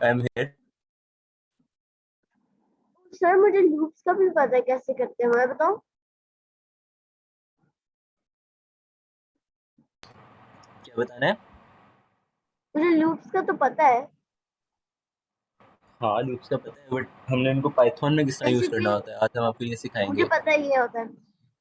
I am here. Sir मुझे loops का भी पता है कैसे करते हैं, मैं बताऊं? क्या बताना है? मुझे लूप्स का तो पता है। हाँ, लूप्स का पता है, बट हमने इनको पाइथन में किस तरह यूज जैसे करना कि होता है आज हम आपको ये मुझे सिखाएंगे। पता है ये होता है,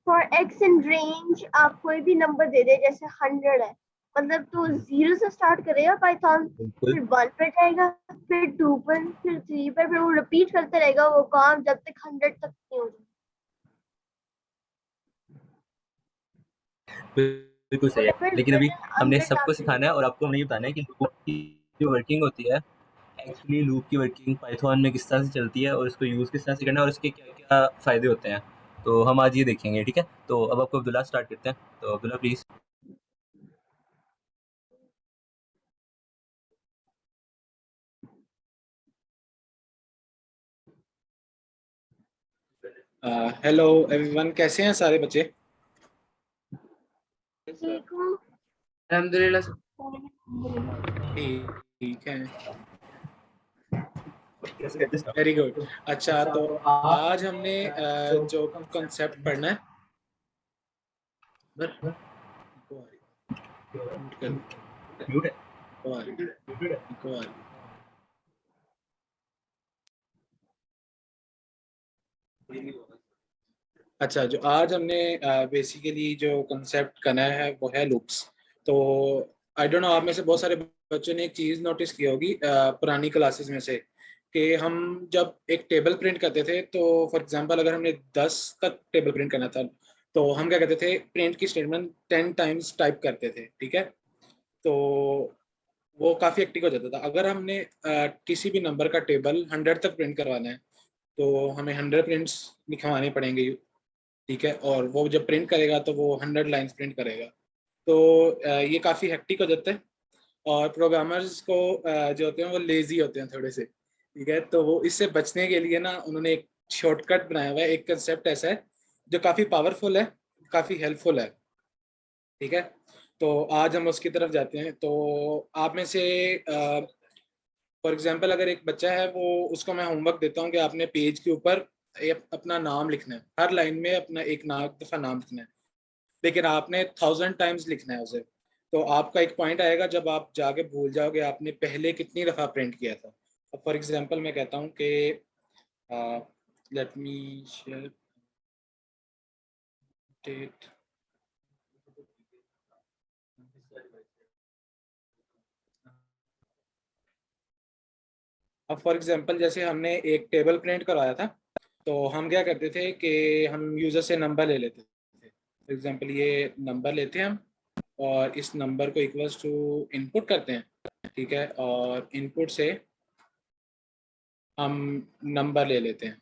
फॉर एक्स इन रेंज आप कोई भी नंबर दे दे, जैसे 100 है, मतलब तो 0 से स्टार्ट करेगा पाइथन, बिल्कुल। फिर 1 पर जाएगा, फिर 2 पर, फिर 3 पर, फिर वो रिपीट करते रहेगा वो काम जब तक 100 तक नहीं हो जाए। बिल्कुल सही है, फिर लेकिन अभी हमने 100 सबको लाते सिखाना है और आपको हमने ये बताना है कि लूप की जो वर्किंग होती है, एक्चुअली लूप की वर्किंग पाइथन में किस तरह से चलती है और इसको यूज़ किस तरह से करना है और इसके क्या क्या फ़ायदे होते हैं। तो हम आज ये देखेंगे, ठीक है। तो अब आपको अब्दुल्ला स्टार्ट करते हैं, तो अब्दुल्ला प्लीज़। हेलो एवरीवन, कैसे हैं सारे बच्चे? ठीक हूँ। अल्हम्दुलिल्लाह। ठीक है, कैसे कहते हैं? Very good. अच्छा, तो आज हमने जो कॉन्सेप्ट पढ़ना है, बर इको आ रही, म्यूट कर दो, म्यूट है। इको आ रही, इको आ रही। अच्छा, जो आज हमने बेसिकली जो कॉन्सेप्ट करना है वो है लूप्स। तो आई डोंट नो, आप में से बहुत सारे बच्चों ने एक चीज़ नोटिस की होगी पुरानी क्लासेस में से, कि हम जब एक टेबल प्रिंट करते थे, तो फॉर एग्जांपल अगर हमने 10 तक टेबल प्रिंट करना था, तो हम क्या करते थे, प्रिंट की स्टेटमेंट 10 टाइम्स टाइप करते थे, ठीक है। तो वो काफ़ी एक्टिव हो जाता था। अगर हमने किसी भी नंबर का टेबल 100 तक प्रिंट करवाना है, तो हमें 100 प्रिंट्स लिखवाने पड़ेंगे, ठीक है। और वो जब प्रिंट करेगा तो वो 100 लाइन्स प्रिंट करेगा। तो ये काफ़ी हेक्टिक हो जाता है, और प्रोग्रामर्स को जो होते हैं वो लेजी होते हैं थोड़े से, ठीक है। तो वो इससे बचने के लिए ना उन्होंने एक शॉर्टकट बनाया हुआ है, एक कंसेप्ट ऐसा है जो काफ़ी पावरफुल है, काफ़ी हेल्पफुल है, ठीक है। तो आज हम उसकी तरफ जाते हैं। तो आप में से फॉर एग्जांपल अगर एक बच्चा है, वो उसको मैं होमवर्क देता हूँ कि आपने पेज के ऊपर अपना नाम लिखना है, हर लाइन में अपना एक दफ़ा नाम लिखना है, लेकिन आपने 1000 टाइम्स लिखना है उसे। तो आपका एक पॉइंट आएगा जब आप जाके भूल जाओगे आपने पहले कितनी दफ़ा प्रिंट किया था। अब फॉर एग्जांपल मैं कहता हूँ कि लेट मी शेयर डेट। अब फॉर एग्जांपल जैसे हमने एक टेबल प्रिंट करवाया था, तो हम क्या करते थे कि हम यूज़र से नंबर ले लेते थे। फॉर एग्जांपल ये नंबर लेते हैं हम, और इस नंबर को इक्वल्स टू इनपुट करते हैं, ठीक है। और इनपुट से हम नंबर ले लेते हैं।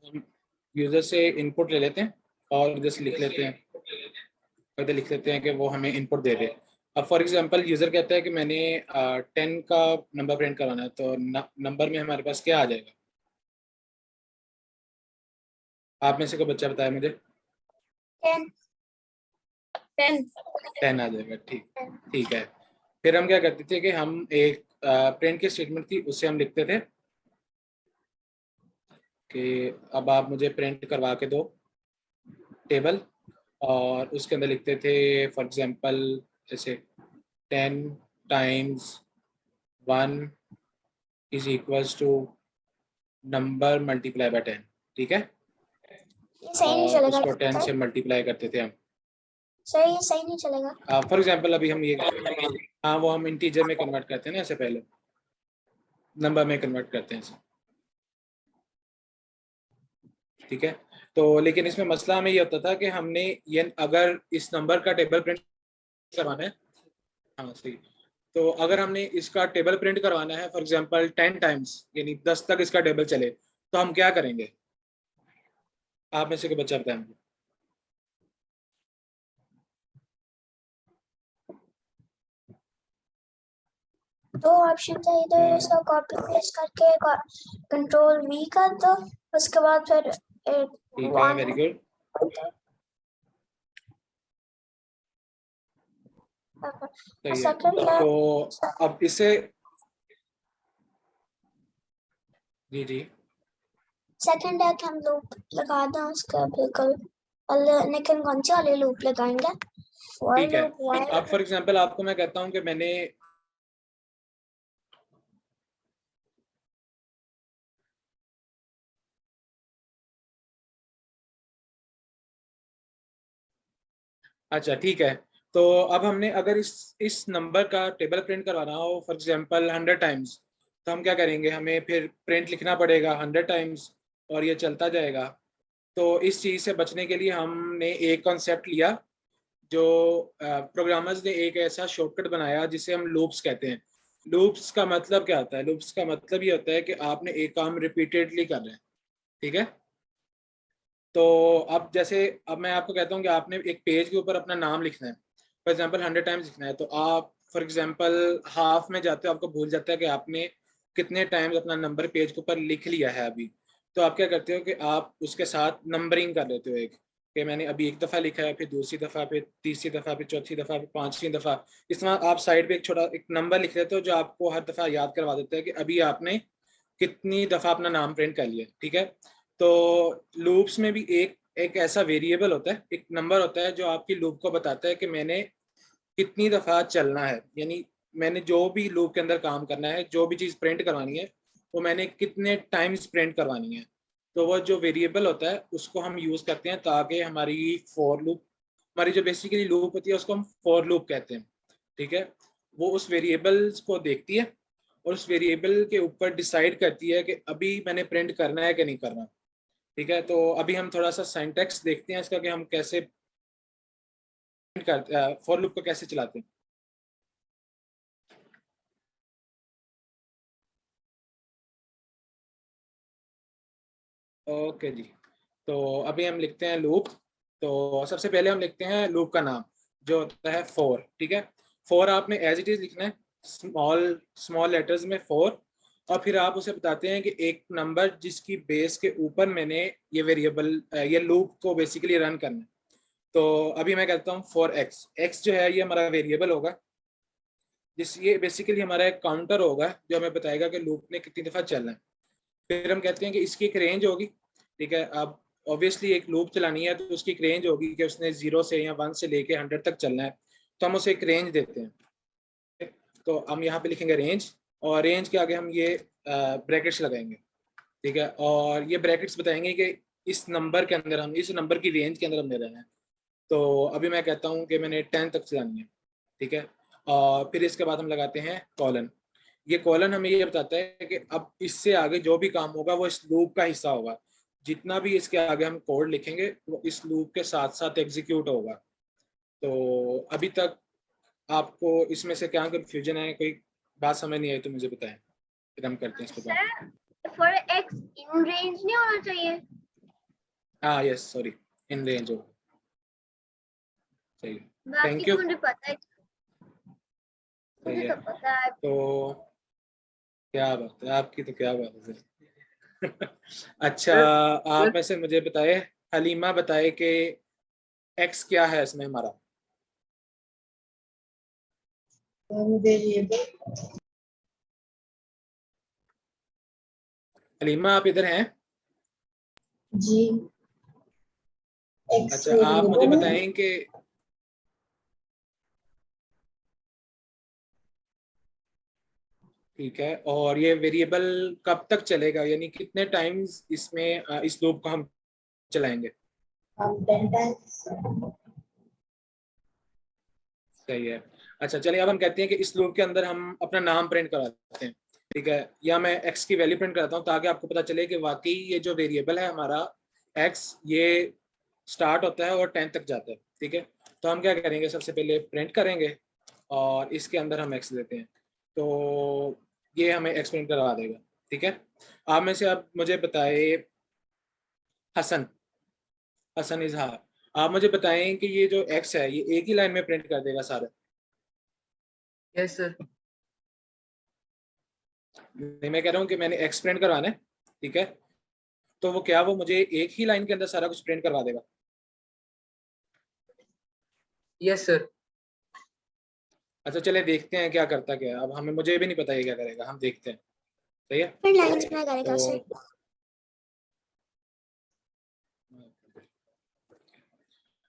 हम यूज़र से इनपुट ले लेते हैं और जस्ट लिख लेते हैं, इधर लिख लेते हैं कि वो हमें इनपुट दे दे। अब फॉर एग्जांपल यूज़र कहता है कि मैंने 10 का नंबर प्रिंट करवाना है, तो नंबर में हमारे पास क्या आ जाएगा? आप में से कोई बच्चा बताया मुझे। 10 10 10 आ जाएगा, ठीक, ठीक है। फिर हम क्या करते थे कि हम एक प्रिंट की स्टेटमेंट थी, उससे हम लिखते थे कि अब आप मुझे प्रिंट करवा के दो टेबल, और उसके अंदर लिखते थे फॉर एग्जांपल जैसे 10 times 1 is equals to number multiply by 10, ठीक है। ये सही नहीं और चलेगा उसको 10 सर। से मल्टीप्लाई करते थे हम। सर ये सही नहीं चलेगा। फॉर एग्जांपल अभी हम ये, हाँ, वो हम इंटीजर में कन्वर्ट करते हैं ना, ऐसे पहले नंबर में कन्वर्ट करते हैं ऐसे, ठीक है। तो लेकिन इसमें मसला हमें ये होता था कि हमने ये अगर इस नंबर का टेबल प्रिंट करवाना है, हाँ सही, तो अगर हमने इसका टेबल प्रिंट करवाना है फॉर एग्जांपल 10 टाइम्स, यानी 10 तक इसका टेबल चले, तो हम क्या करेंगे? आप में से कोई बच्चा बताएं मुझे। दो ऑप्शन है इधर, इसका कॉपी पेस्ट करके कंट्रोल V कर दो, उसके बाद फिर ठीक है, वेरी गुड। सही है। सेकंड तो अब इसे जी सेकंड है कि हम लूप लगा दें उसका बिल्कुल, लेकिन कौन सी वाली लूप लगाएंगे? ठीक है। अब फॉर एग्जांपल आपको मैं कहता हूँ कि मैंने अच्छा ठीक है, तो अब हमने अगर इस नंबर का टेबल प्रिंट करवाना हो फॉर एग्जांपल 100 टाइम्स, तो हम क्या करेंगे, हमें फिर प्रिंट लिखना पड़ेगा 100 टाइम्स और ये चलता जाएगा। तो इस चीज़ से बचने के लिए हमने एक कॉन्सेप्ट लिया, जो प्रोग्रामर्स ने एक ऐसा शॉर्टकट बनाया जिसे हम लूप्स कहते हैं। लूप्स का मतलब क्या होता है? लूप्स का मतलब ये होता है कि आपने एक काम रिपीटेडली कर रहे हैं, ठीक है। तो अब जैसे अब मैं आपको कहता हूँ कि आपने एक पेज के ऊपर अपना नाम लिखना है, फॉर एग्जांपल 100 टाइम्स लिखना है, तो आप फॉर एग्जांपल हाफ में जाते हो, आपको भूल जाता है कि आपने कितने टाइम्स अपना नंबर पेज के ऊपर लिख लिया है अभी। तो आप क्या करते हो कि आप उसके साथ नंबरिंग कर लेते हो, एक कि मैंने अभी एक दफ़ा लिखा है, फिर दूसरी दफ़ा, फिर तीसरी दफ़ा, फिर चौथी दफ़ा, फिर पांचवी दफ़ा। इस तरह आप साइड पे एक छोटा एक नंबर लिख लेते हो जो आपको हर दफ़ा याद करवा देता है कि अभी आपने कितनी दफ़ा अपना नाम प्रिंट कर लिया, ठीक है। तो लूप्स में भी एक एक ऐसा वेरिएबल होता है, एक नंबर होता है जो आपकी लूप को बताता है कि मैंने कितनी दफ़ा चलना है, यानी मैंने जो भी लूप के अंदर काम करना है, जो भी चीज़ प्रिंट करवानी है, वो मैंने कितने टाइम्स प्रिंट करवानी है। तो वो जो वेरिएबल होता है उसको हम यूज़ करते हैं ताकि हमारी फॉर लूप, हमारी जो बेसिकली लूप होती है उसको हम फॉर लूप कहते हैं, ठीक है। वो उस वेरिएबल्स को देखती है और उस वेरिएबल के ऊपर डिसाइड करती है कि अभी मैंने प्रिंट करना है कि नहीं करना, ठीक है। तो अभी हम थोड़ा सा सिंटैक्स देखते हैं इसका कि हम कैसे प्रिंट करते हैं, फॉर लूप को कैसे चलाते हैं। ओके जी, तो अभी हम लिखते हैं लूप। तो सबसे पहले हम लिखते हैं लूप का नाम जो होता है फोर, ठीक है। फोर आपने एज इट इज लिखना है, स्मॉल स्मॉल लेटर्स में फोर, और फिर आप उसे बताते हैं कि एक नंबर जिसकी बेस के ऊपर मैंने ये वेरिएबल ये लूप को बेसिकली रन करना है। तो अभी मैं कहता हूँ फॉर एक्स, एक्स जो है ये हमारा वेरिएबल होगा, जिस ये बेसिकली हमारा एक काउंटर होगा जो हमें बताएगा कि लूप ने कितनी दफ़ा चलना है। फिर हम कहते हैं कि इसकी एक रेंज होगी, ठीक है। अब ऑब्वियसली एक लूप चलानी है तो उसकी एक रेंज होगी कि उसने 0 से या 1 से लेके 100 तक चलना है, तो हम उसे एक रेंज देते हैं। तो हम यहाँ पे लिखेंगे रेंज, और रेंज के आगे हम ये ब्रैकेट्स लगाएंगे, ठीक है। और ये ब्रैकेट्स बताएंगे कि इस नंबर के अंदर, हम इस नंबर की रेंज के अंदर हम दे रहे हैं। तो अभी मैं कहता हूँ कि मैंने 10 तक चलानी है, ठीक है। और फिर इसके बाद हम लगाते हैं कॉलन। ये कॉलन हमें ये बताता है कि अब इससे आगे जो भी काम होगा वो इस लूप का हिस्सा होगा, जितना भी इसके आगे हम कोड लिखेंगे वो इस लूप के साथ साथ एग्जीक्यूट होगा। तो अभी तक आपको इसमें से क्या कंफ्यूजन है, कोई बात समझ नहीं आई तो मुझे बताएं, फिर हम करते हैं इसके बाद। Sir for x in range नहीं होना चाहिए? हाँ यस, सॉरी, इन रेंज हो, सही, बाकी थैंक तो यू। मुझे पता है, सही मुझे है, तो पता है। तो क्या बात है आपकी, तो क्या बात है अच्छा, आप में से मुझे बताए, हलीमा बताए कि एक्स क्या है इसमें हमारा। हलीमा आप इधर हैं? जी। अच्छा, आप मुझे बताएं कि ठीक है, और ये वेरिएबल कब तक चलेगा, यानी कितने टाइम्स इसमें इस लूप को हम चलाएंगे। हम 10 टाइम्स। सही है। अच्छा चलिए, अब हम कहते हैं कि इस लूप के अंदर हम अपना नाम प्रिंट कराते हैं, ठीक है। या मैं एक्स की वैल्यू प्रिंट कराता हूँ ताकि आपको पता चले कि वाकई ये जो वेरिएबल है हमारा एक्स, ये स्टार्ट होता है और 10 तक जाता है, ठीक है। तो हम क्या करेंगे, सबसे पहले प्रिंट करेंगे और इसके अंदर हम एक्स देते हैं, तो ये हमें एक्स प्रिंट करवा देगा, ठीक है। आप में से आप मुझे बताए, हसन, हसन इजहार, आप मुझे बताएं कि ये जो एक्स है ये एक ही लाइन में प्रिंट कर देगा सारा। Yes sir. नहीं, मैं कह रहा हूँ कि मैंने एक्स प्रिंट करवाना है, ठीक है, तो वो क्या, वो मुझे एक ही लाइन के अंदर सारा कुछ प्रिंट करवा देगा? Yes sir. अच्छा चले देखते हैं क्या करता क्या है। अब हमें, मुझे भी नहीं पता ये क्या करेगा, हम देखते हैं। सही है, फिर लाइंस में करेगा तो सर।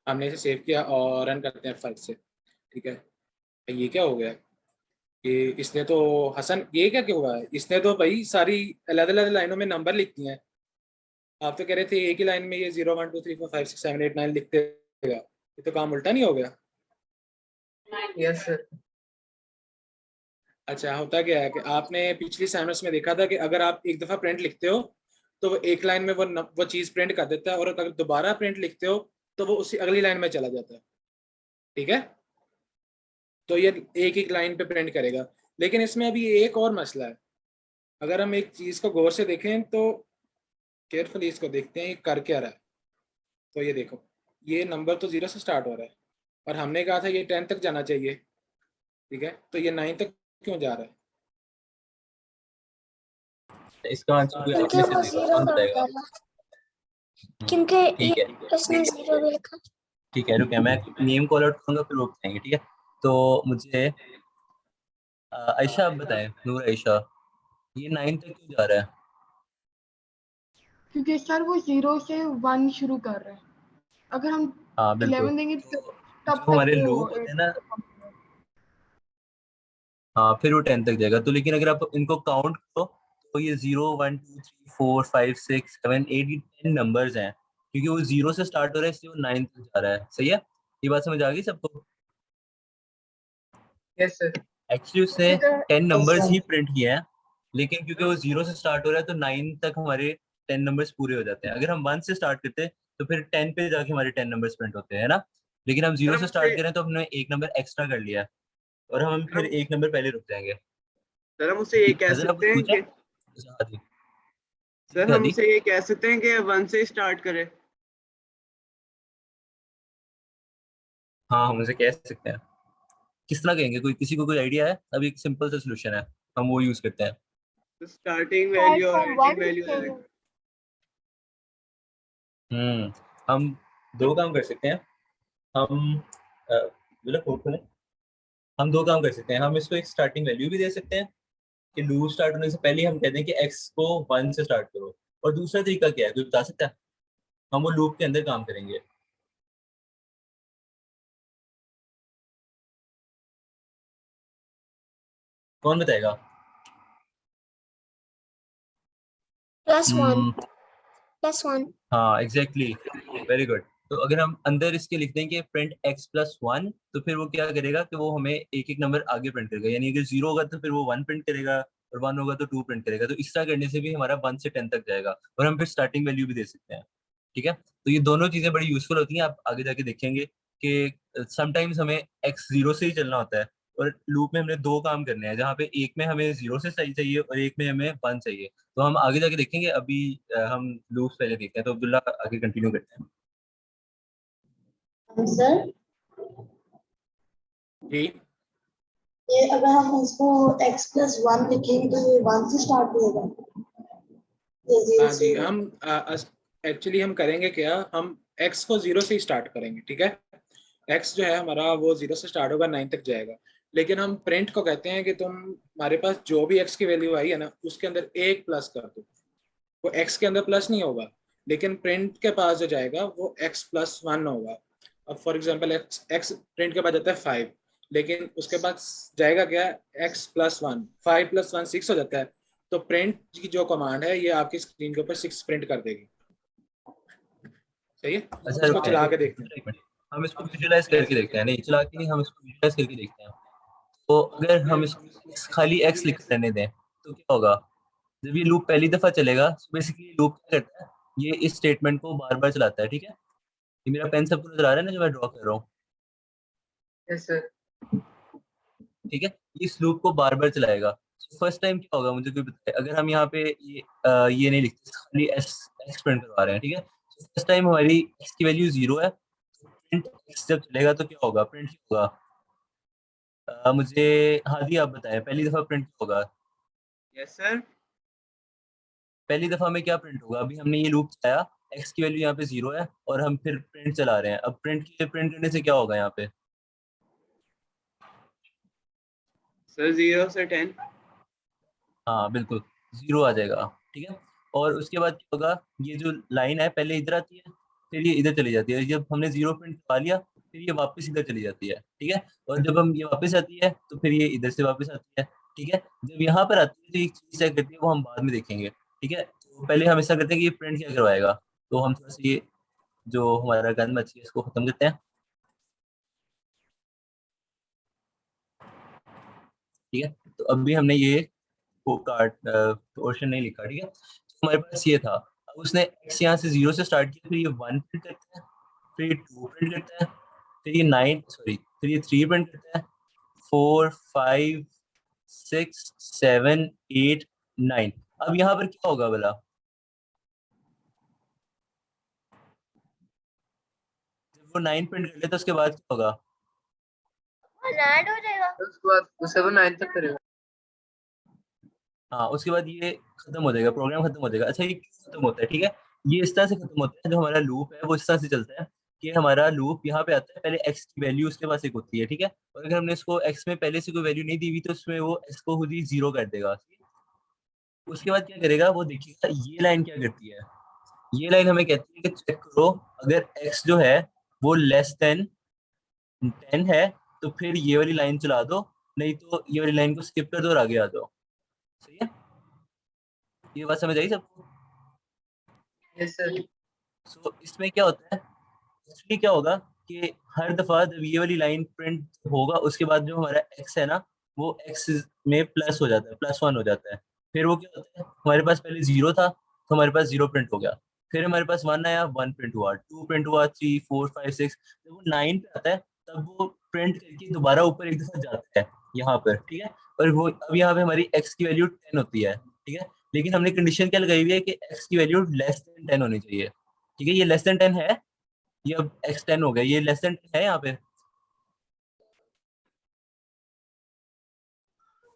हमने इसे सेव किया और रन करते हैं फाइल से, ठीक है। ये क्या हो गया कि इसने तो, हसन ये क्या क्यों हुआ है, इसने तो भाई सारी अलग अलग लाइनों में नंबर लिख दिए हैं। आप तो कह रहे थे एक ही लाइन में ये 0 1 2 3 4 5 6 7 8 9 लिखते गया, ये तो काम उल्टा नहीं हो गया? Yes sir. अच्छा, होता क्या है कि आपने पिछली असाइनमेंट्स में देखा था कि अगर आप एक दफा प्रिंट लिखते हो तो वो एक लाइन में वो चीज प्रिंट कर देता है, और अगर दोबारा प्रिंट लिखते हो तो वो उसी अगली लाइन में चला जाता है, ठीक है। तो ये एक एक लाइन पे प्रिंट करेगा। लेकिन इसमें अभी एक और मसला है। अगर हम एक चीज को गौर से देखें तो, केयरफुली इसको देखते हैं ये कर क्या रहा है। तो ये देखो, ये नंबर तो 0 से स्टार्ट हो रहा है और हमने कहा था ये 10 तक जाना चाहिए, ठीक है, तो ये 9 तक क्यों जा रहा है? इसका आंसर कोई आप क्योंकि में से वो देगा, जीरो कौन कर बताएगा? रहा है, क्योंकि ये ठीक है इसने जीरो भी लिखा। ठीक है, रुकिए, मैं नेम कॉल आउट करूंगा फिर वो बताएंगे, ठीक है। तो मुझे आयशा आप बताएं, नूर आयशा, ये 9 तक क्यों जा रहा है? क्योंकि सर वो 0 से 1 शुरू कर रहे हैं। अगर हम हाँ बिल्कुल, 11 देंगे तो तब जो तक हमारे वो लूप होते हैं ना, हाँ फिर वो 10 तक जाएगा। तो लेकिन अगर आप इनको काउंट करो तो ये 0 1 2 3 4 5 6 7 8 ये 10 नंबर्स हैं, क्योंकि वो 0 से स्टार्ट हो रहा है इसलिए वो 9 तक जा रहा है। सही है, ये बात समझ आ गई सबको? Yes sir. एक्चुअली उसने तो 10 नंबर्स सर। ही प्रिंट किए हैं, लेकिन क्योंकि वो 0 से स्टार्ट हो रहा है तो 9 तक हमारे 10 नंबर्स पूरे हो जाते हैं। अगर हम 1 से स्टार्ट करते तो फिर 10 पे जाके हमारे 10 नंबर्स प्रिंट होते हैं, है ना। लेकिन हम 0 से स्टार्ट कर रहे हैं तो हमने एक नंबर एक्स्ट्रा कर लिया है और हम फिर एक नंबर पहले रुक जाएंगे। सर हम उससे ये कह हजर आप कुछ सकते हैं पूछा? कि हाँ जी, सर जी हम हादी। उससे ये कह सकते हैं कि 1 से स्टार्ट करें। हाँ हम उसे कह सकते हैं। किस तरह कहेंगे, कोई किसी को कोई आइडिया है? अभी एक सिंपल सा सोल्यूशन है, हम वो यूज करते हैं। तो स्टार्टिंग स्टार्ट वैल्यू और फ्रॉम एंडिंग 1 वैल्यू लिखेंगे। हम दो काम कर सकते हैं। हम मतलब कोड खोलें। हम दो काम कर सकते हैं, हम इसको एक स्टार्टिंग वैल्यू भी दे सकते हैं कि लूप स्टार्ट होने से पहले हम कहते हैं कि एक्स को 1 से स्टार्ट करो। और दूसरा तरीका क्या है, कोई बता सकता है? हम वो लूप के अंदर काम करेंगे। कौन बताएगा? +1 हम्म, +1। हाँ एग्जैक्टली, वेरी गुड। तो अगर हम अंदर इसके लिख दें कि प्रिंट x+1, तो फिर वो क्या करेगा कि वो हमें एक एक नंबर आगे प्रिंट करेगा। यानी अगर 0 होगा तो फिर वो 1 प्रिंट करेगा, और 1 होगा तो 2 प्रिंट करेगा। तो इस तरह करने से भी हमारा 1 से 10 तक जाएगा, और हम फिर स्टार्टिंग वैल्यू भी दे सकते हैं। ठीक है, तो ये दोनों चीजें बड़ी यूजफुल होती हैं। आप आगे जाके देखेंगे कि समटाइम्स हमें x 0 से ही चलना होता है, और लूप में हमने दो काम करने हैं, जहाँ पे एक में हमें 0 से सही चाहिए और एक में हमें 1 चाहिए। तो हम आगे जाके देखेंगे। अभी हम लूप्स पहले देखते हैं। तो अब्दुल्ला आगे कंटिन्यू करते हैं। सर जी ये अगर हम इसको x+1 लिखेंगे तो ये 1 से स्टार्ट होगा, ये 0 हाँ से। जी, हम एक्चुअली हम करेंगे क्या, हम x को 0 से ही स्टार्ट करेंगे, ठीक है। x जो है हमारा वो 0 से स्टार्ट होगा, 9 तक जाएगा। लेकिन हम प्रिंट को कहते हैं कि तुम, हमारे पास जो भी x की वैल्यू आई है ना, उसके अंदर एक प्लस कर दो। वो x के अंदर प्लस नहीं होगा, लेकिन प्रिंट के पास जो जाएगा वो x+1 होगा। अब फॉर एग्जाम्पल x प्रिंट के बाद जाता है 5, लेकिन उसके बाद जाएगा क्या, x+1, 5+1 6 हो जाता है। तो प्रिंट की जो कमांड है ये आपकी स्क्रीन के ऊपर 6 प्रिंट कर देगी। सही है, अच्छा इसको रुकिए, चला के देखते हैं। एक मिनट, हम इसको विजुलाइज करके देखते हैं। नहीं चला के नहीं, हम इसको विजुलाइज करके देखते हैं। तो अगर हम इसको खाली x लिख रहने दें तो क्या होगा? जब ये लूप पहली दफा चलेगा तो बेसिकली लूप क्या करता है, ये इस स्टेटमेंट को बार बार चलाता है। ठीक है, ये मेरा पेन सबको नजर आ रहा है ना जो मैं ड्रॉ कर रहा हूँ? Yes sir. ठीक है, इस लूप को बार बार चलाएगा। फर्स्ट टाइम क्या होगा मुझे कोई बताए? अगर हम यहाँ पे ये नहीं लिखते, खाली एक्स प्रिंट करवा रहे हैं, ठीक है। फर्स्ट टाइम हमारी एक्स की वैल्यू 0 है, प्रिंट एक्स जब चलेगा तो क्या होगा, प्रिंट क्या होगा? मुझे हादी आप बताएं, पहली दफा प्रिंट क्या होगा? Yes sir. पहली दफा में क्या प्रिंट होगा? अभी हमने ये लूप चलाया, x की वैल्यू यहाँ पे 0 है और हम फिर प्रिंट चला रहे हैं। अब प्रिंट करने से क्या होगा यहाँ पे? सर 0 से 10। हाँ बिल्कुल, 0 आ जाएगा, ठीक है। और उसके बाद क्या होगा? ये जो लाइन है पहले इधर आती है, फिर ये इधर चली जाती है। जब हमने 0 प्रिंट करवा लिया, फिर ये वापस इधर चली जाती है, ठीक है। और जब हम ये वापस आती है तो फिर ये इधर से वापस आती है, ठीक है। जब यहाँ पर आती है तो एक चीज क्या करती है वो हम बाद में देखेंगे, ठीक है। तो पहले हम ऐसा करते हैं कि ये प्रिंट क्या करवाएगा। तो हम थोड़ा सा ये जो हमारा गन मच्छी है इसको खत्म करते हैं, ठीक है। तो अभी हमने ये वो कार्ड पोर्शन नहीं लिखा, ठीक है। तो हमारे पास ये था। अब उसने x यहाँ से 0 से स्टार्ट किया, फिर ये 1 प्रिंट करता है, फिर ये 2 प्रिंट करता है, फिर ये 9 सॉरी फिर ये 3 प्रिंट करता है, 4 5 6 7 8 9। अब यहाँ पर क्या होगा भला? जब वो 9 प्रिंट कर लेता है उसके बाद क्या होगा? ऐड हो जाएगा। उसके बाद 7 9 तक करेगा। हाँ उसके बाद ये खत्म हो जाएगा, प्रोग्राम खत्म हो जाएगा। अच्छा ये क्यों खत्म होता है? ठीक है, ये इस तरह से खत्म होता है। जो हमारा लूप है वो इस तरह से चलता है कि हमारा लूप यहाँ पे आता है, पहले x की वैल्यू उसके पास एक होती है, ठीक है। और अगर हमने इसको x में पहले से कोई वैल्यू नहीं दी हुई तो उसमें वो x को खुद ही 0 कर देगा, ठीक है? उसके बाद क्या करेगा? वो देखिएगा ये लाइन क्या करती है। ये लाइन हमें कहती है कि चेक करो अगर x जो है वो लेस देन 10 है तो फिर ये वाली लाइन चला दो, नहीं तो ये वाली लाइन को स्किप कर दो और आगे आ जाओ। सही है, ये बात समझ आई सबको? Yes sir. सो इसमें क्या होता है, एक्चुअली क्या होगा कि हर दफा जब ये वाली लाइन प्रिंट होगा उसके बाद जो हमारा x है ना वो x में प्लस हो जाता है, +1 हो जाता है। फिर वो क्या होता है, हमारे पास पहले 0 था तो हमारे पास 0 प्रिंट हो गया, फिर हमारे पास 1 आया, 1 प्रिंट हुआ, 2 प्रिंट हुआ, 3 4 5 6। जब वो 9 पे आता है तब वो प्रिंट करके दोबारा ऊपर एक दफा जाता है यहाँ पर, ठीक है। और वो अब यहाँ पे हमारी x की वैल्यू 10 होती है, ठीक है। लेकिन हमने कंडीशन क्या लगाई हुई है कि x की वैल्यू लेस देन 10 होनी चाहिए, ठीक है। ये लेस देन 10 है, ये अब x10 हो गया, ये लेस देन है यहाँ पे।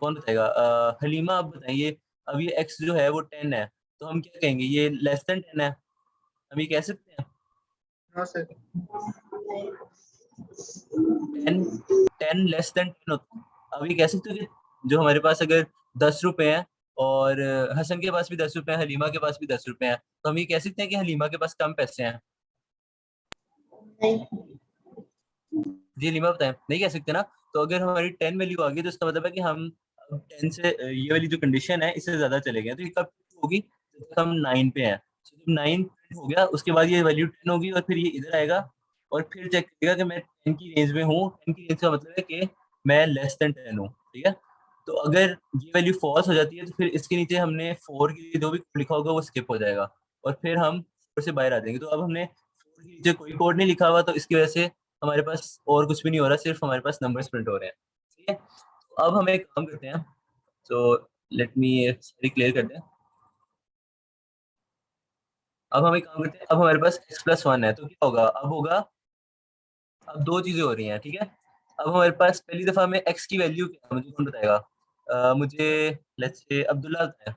कौन बताएगा? हलीमा आप बताइए। अब ये x जो है वो 10 है तो हम क्या कहेंगे? ये लेस देन 10 है, हम ये कह सकते हैं? हाँ सर। 10 10 लेस देन 10 होता है। अब ये कह सकते हो कि जो हमारे पास अगर 10 रुपए हैं और हसन के पास भी 10 रुपए हैं, हलीमा के पास भी 10 रुपए हैं, तो हम ये कह सकते हैं कि हलीमा के पास कम पैसे हैं? नहीं। जी हलीमा बताएं, नहीं कह सकते ना। तो अगर हमारी 10 वैल्यू आ गई तो इसका मतलब है कि हम अब 10 से ये वाली जो कंडीशन है इससे ज्यादा चले गए। तो ये कब होगी? जब तक हम 9 पे हैं। तो जब 9 हो गया उसके बाद ये वैल्यू 10 होगी और फिर ये इधर आएगा और फिर चेक करेगा कि मैं 10 की रेंज में हूँ। 10 की रेंज का मतलब है कि मैं लेस देन 10 हूँ, ठीक है। तो अगर ये वैल्यू फॉल्स हो जाती है तो फिर इसके नीचे हमने 4 के लिए जो भी कोड लिखा होगा वो स्किप हो जाएगा और फिर हम 4 से बाहर आ जाएंगे। तो अब हमने 4 के नीचे कोई कोड नहीं लिखा हुआ तो इसकी वजह से हमारे पास और कुछ भी नहीं हो रहा, सिर्फ हमारे पास नंबर्स प्रिंट हो रहे हैं, ठीक है। तो अब हम एक काम करते हैं, तो लेट मी सारी क्लियर करते हैं। अब हम एक काम करते हैं, अब हमारे पास x+1 है तो क्या होगा? अब होगा, अब दो चीजें हो रही हैं, ठीक है। अब हमारे पास पहली दफा में x की वैल्यू क्या है मुझे कौन बताएगा? मुझे लेट्स से अब्दुल्ला बताए।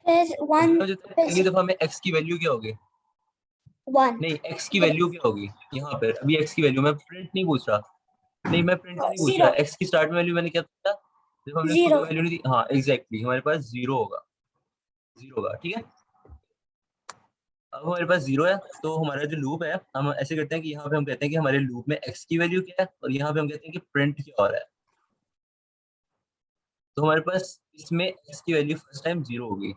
फिर वन मुझे पहली दफा में x की वैल्यू क्या होगी? वन नहीं, x की वैल्यू क्या होगी यहाँ पर? अभी x की वैल्यू, मैं प्रिंट नहीं पूछ रहा, नहीं मैं प्रिंट का नहीं पूछ रहा। जीरो x की स्टार्ट में वैल्यू मैंने क्या था जब हमने उसको जीरो कोई वैल्यू नहीं दी? हाँ एग्जैक्टली, हमारे पास 0 होगा, 0 होगा, ठीक है। अब हमारे पास 0 है तो हमारा जो लूप है हम ऐसे करते हैं कि यहाँ पे हम कहते हैं कि हमारे लूप में x की वैल्यू क्या है और यहाँ पे हम कहते हैं कि प्रिंट क्या हो रहा है। तो हमारे पास इसमें x की वैल्यू फर्स्ट टाइम 0 होगी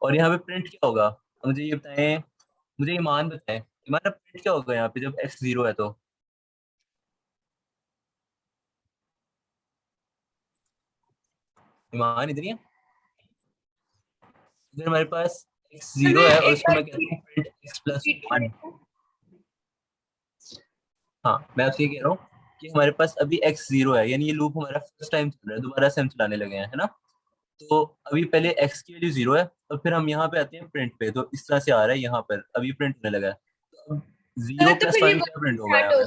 और यहाँ पे प्रिंट क्या होगा? मुझे ये बताएं, मुझे ईमान बताएं, ईमान प्रिंट क्या होगा यहाँ पे जब x 0 है? तो ईमान इधर ही है। अगर हमारे पास x 0 है और उसको मैं कहता हूँ प्रिंट x+1, हाँ मैं आपसे ये कह रहा हूँ कि हमारे पास अभी x 0 है, यानी ये लूप हमारा फर्स्ट टाइम चल रहा है, दोबारा से हम चलाने लगे हैं, है ना। तो अभी पहले x की वैल्यू 0 है और फिर हम यहाँ पे आते हैं प्रिंट पे, तो इस तरह से आ रहा है यहाँ पर, अभी प्रिंट होने लगा है। तो अब 0 + 1 क्या प्रिंट होगा यहाँ पे?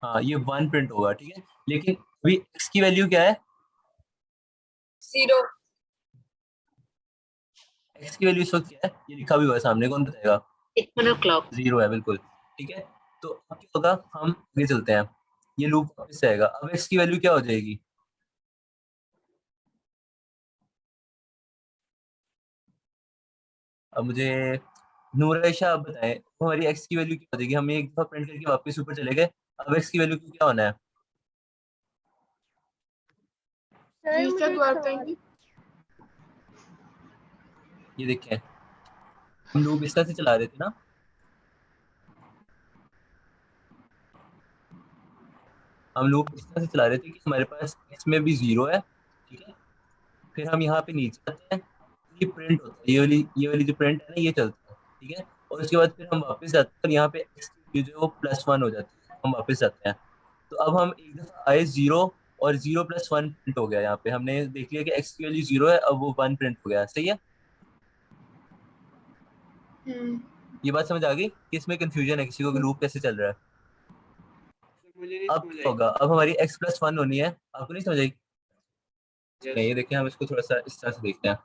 हाँ ये 1 प्रिंट होगा, ठीक है। लेकिन अभी x की वैल्यू क्या है? 0 x की वैल्यू इस वक्त क्या है? ये लिखा भी हुआ है सामने, कौन बताएगा? 0 है, बिल्कुल, ठीक है। तो अब क्या होगा, हम आगे चलते हैं, ये लूप वापस आएगा। अब x की वैल्यू क्या हो जाएगी? अब मुझे नूराइशा आप बताएं, हमारी x की वैल्यू क्या हो जाएगी? हम एक दफा प्रिंट करके वापस ऊपर चले गए, अब x की वैल्यू को क्या होना है? सर मुझे रीसेट एक वर्क सवाल करेंगे। ये देखें, हम लूप इस तरह से चला रहे थे ना, हम लूप इस तरह से चला रहे थे कि हमारे पास x में भी 0 है, ठीक है। फिर हम यहाँ पे नीचे आते हैं, ये प्रिंट होता है, ये वाली जो प्रिंट है ना, ये चलता है, ठीक है। और उसके बाद फिर हम वापस जाते हैं और यहाँ पे x की वैल्यू जो है वो +1 हो जाती है, हम वापस जाते हैं। तो अब हम एक दफा आए 0, और 0 + 1 प्रिंट हो गया। यहाँ पे हमने देख लिया कि x की वैल्यू 0 है, अब वो 1 प्रिंट हो गया, सही है। ये बात समझ आ गई कि इसमें कंफ्यूजन है किसी को कि लूप कैसे चल रहा है? मुझे नहीं अब समझ क्या आई। होगा, अब हमारी x + 1 होनी है, आपको नहीं समझ आई? Yes. ये देखिए, हम इसको थोड़ा सा इस तरह से देखते हैं,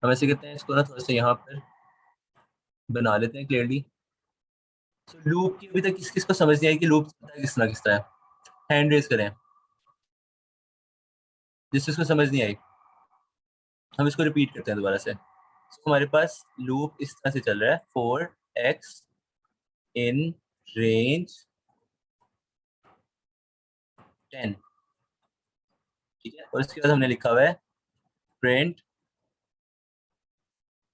हम ऐसे कहते हैं इसको ना, थोड़ा सा यहाँ पर बना लेते हैं क्लियरली। तो लूप की अभी तक किस किस को समझ नहीं आई कि लूप किस तरह है? हैंड रेज करें जिस जिसको समझ नहीं आई। हम इसको रिपीट करते हैं दोबारा से। तो हमारे पास लूप इस तरह से चल रहा है, 4x इन रेंज 10, ठीक है। और इसके बाद हमने लिखा हुआ है प्रिंट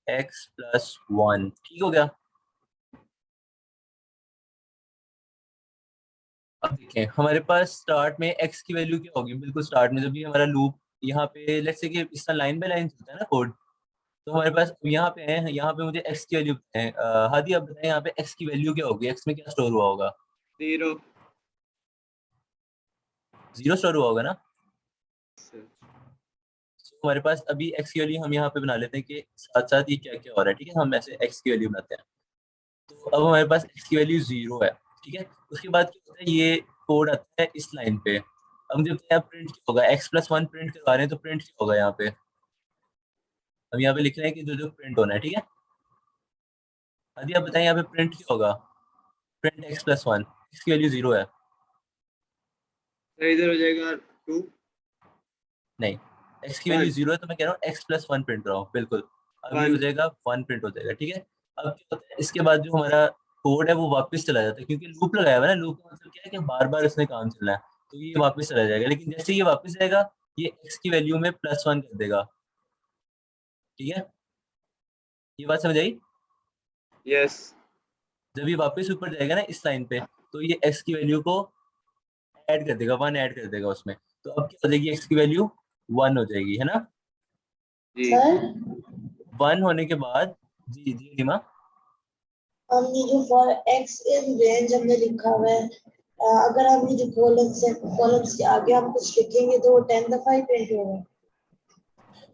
x + 1, ठीक हो गया। अब देखें, हमारे पास स्टार्ट में x की वैल्यू क्या होगी? बिल्कुल स्टार्ट में जब भी हमारा लूप यहाँ पे लेट्स से कि इस तरह लाइन बाय लाइन चलता है ना कोड, तो हमारे पास यहाँ पे है, यहाँ पे मुझे x की वैल्यू है। हादी आप बताएं, यहाँ पे x की वैल्यू क्या होगी? x में क्या स्टोर हुआ होगा? 0. 0 स्टोर हुआ होगा ना। Sir. तो हमारे पास अभी x की वैल्यू हम यहाँ पे बना लेते हैं कि साथ साथ ये क्या क्या हो रहा है, ठीक है। हम ऐसे x की वैल्यू बनाते हैं, तो अब हमारे पास x की वैल्यू 0 है, ठीक है। उसके बाद क्या होता है, ये कोड आता है इस लाइन पे। अब जब यहाँ प्रिंट क्या होगा, x + 1 प्रिंट करवा रहे हैं, तो प्रिंट क्या होगा यहाँ पे? हम यहाँ पे लिख रहे हैं कि जो जो प्रिंट होना है, ठीक है। अभी आप बताएं यहाँ पे प्रिंट क्या होगा? प्रिंट x + 1, इसकी वैल्यू 0 है। Sir, इधर हो जाएगा 2. नहीं, x की वैल्यू 0 है, तो मैं कह रहा हूँ x + 1 प्रिंट कराओ, बिल्कुल। अब ये हो 1. जाएगा 1 प्रिंट हो जाएगा, ठीक है। अब क्या होता है, इसके बाद जो हमारा कोड है वो वापस चला जाता है, क्योंकि लूप लगाया हुआ है ना। लूप का मतलब क्या है कि बार बार इसमें काम चलना है, तो ये वापस चला जाएगा। लेकिन जैसे ये वापस जाएगा, ये x की वैल्यू में +1 कर देगा, ठीक है। ये बात समझ आई? Yes. जब ये वापस ऊपर जाएगा ना इस लाइन पे, तो ये x की वैल्यू को ऐड कर देगा, 1 ऐड कर देगा उसमें। तो अब क्या हो जाएगी, x की वैल्यू 1 हो जाएगी, है ना। जी. सर 1 होने के बाद, जी जी रीमा, हमने जो फॉर एक्स इन रेंज हमने लिखा हुआ है, अगर हम ये जो कॉलम्स के आगे हम कुछ लिखेंगे तो वो 10 दफा ही प्रिंट होगा।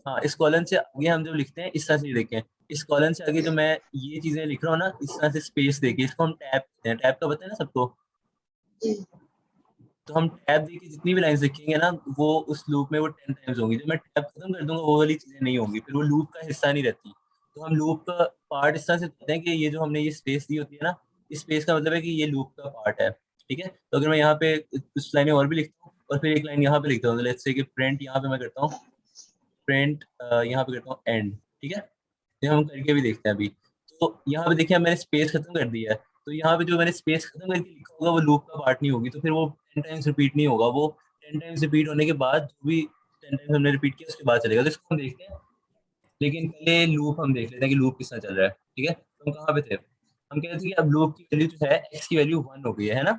हाँ इस कॉलम से आगे हम जब लिखते हैं इस तरह से लिखें, इस कॉलम से आगे जो मैं ये चीजें लिख रहा हूँ ना, इस तरह से स्पेस देके, इसको हम टैब कहते हैं। टैब का पता है ना सबको? जी तो हम टैब देके जितनी भी लाइंस लिखेंगे ना, वो उस लूप में वो 10 टाइम्स होंगी। जब मैं टैब खत्म कर दूंगा, वो वाली चीजें नहीं होंगी, फिर वो लूप का हिस्सा नहीं रहती। तो हम लूप का पार्ट इस तरह से कहते हैं कि ये जो हमने ये स्पेस दी होती है ना, इस स्पेस का मतलब है कि ये लूप का पार्ट है, ठीक है। तो अगर मैं यहाँ पे कुछ लाइनें और भी लिखता हूँ और फिर एक लाइन यहाँ पे लिखता हूँ, तो लेट्स से कि प्रिंट यहाँ पे मैं करता हूँ, प्रिंट यहाँ पे करता हूँ एंड, ठीक है। ये हम करके भी देखते हैं अभी। तो यहाँ पे देखिए, मैंने स्पेस खत्म कर दिया है, तो यहाँ पे जो मैंने स्पेस खत्म करके लिखा होगा वो लूप का पार्ट नहीं होगी, तो फिर वो 10 टाइम्स रिपीट नहीं होगा। वो 10 टाइम्स रिपीट होने के बाद, जो भी 10 टाइम्स हमने रिपीट किया उसके बाद चलेगा। तो इसको हम देखते हैं, लेकिन पहले लूप हम देख लेते हैं कि लूप किस तरह चल रहा है, ठीक है। तो हम कहाँ पे थे? हम कह रहे थे कि अब लूप की वैल्यू जो है, एक्स की वैल्यू 1 हो गई है ना।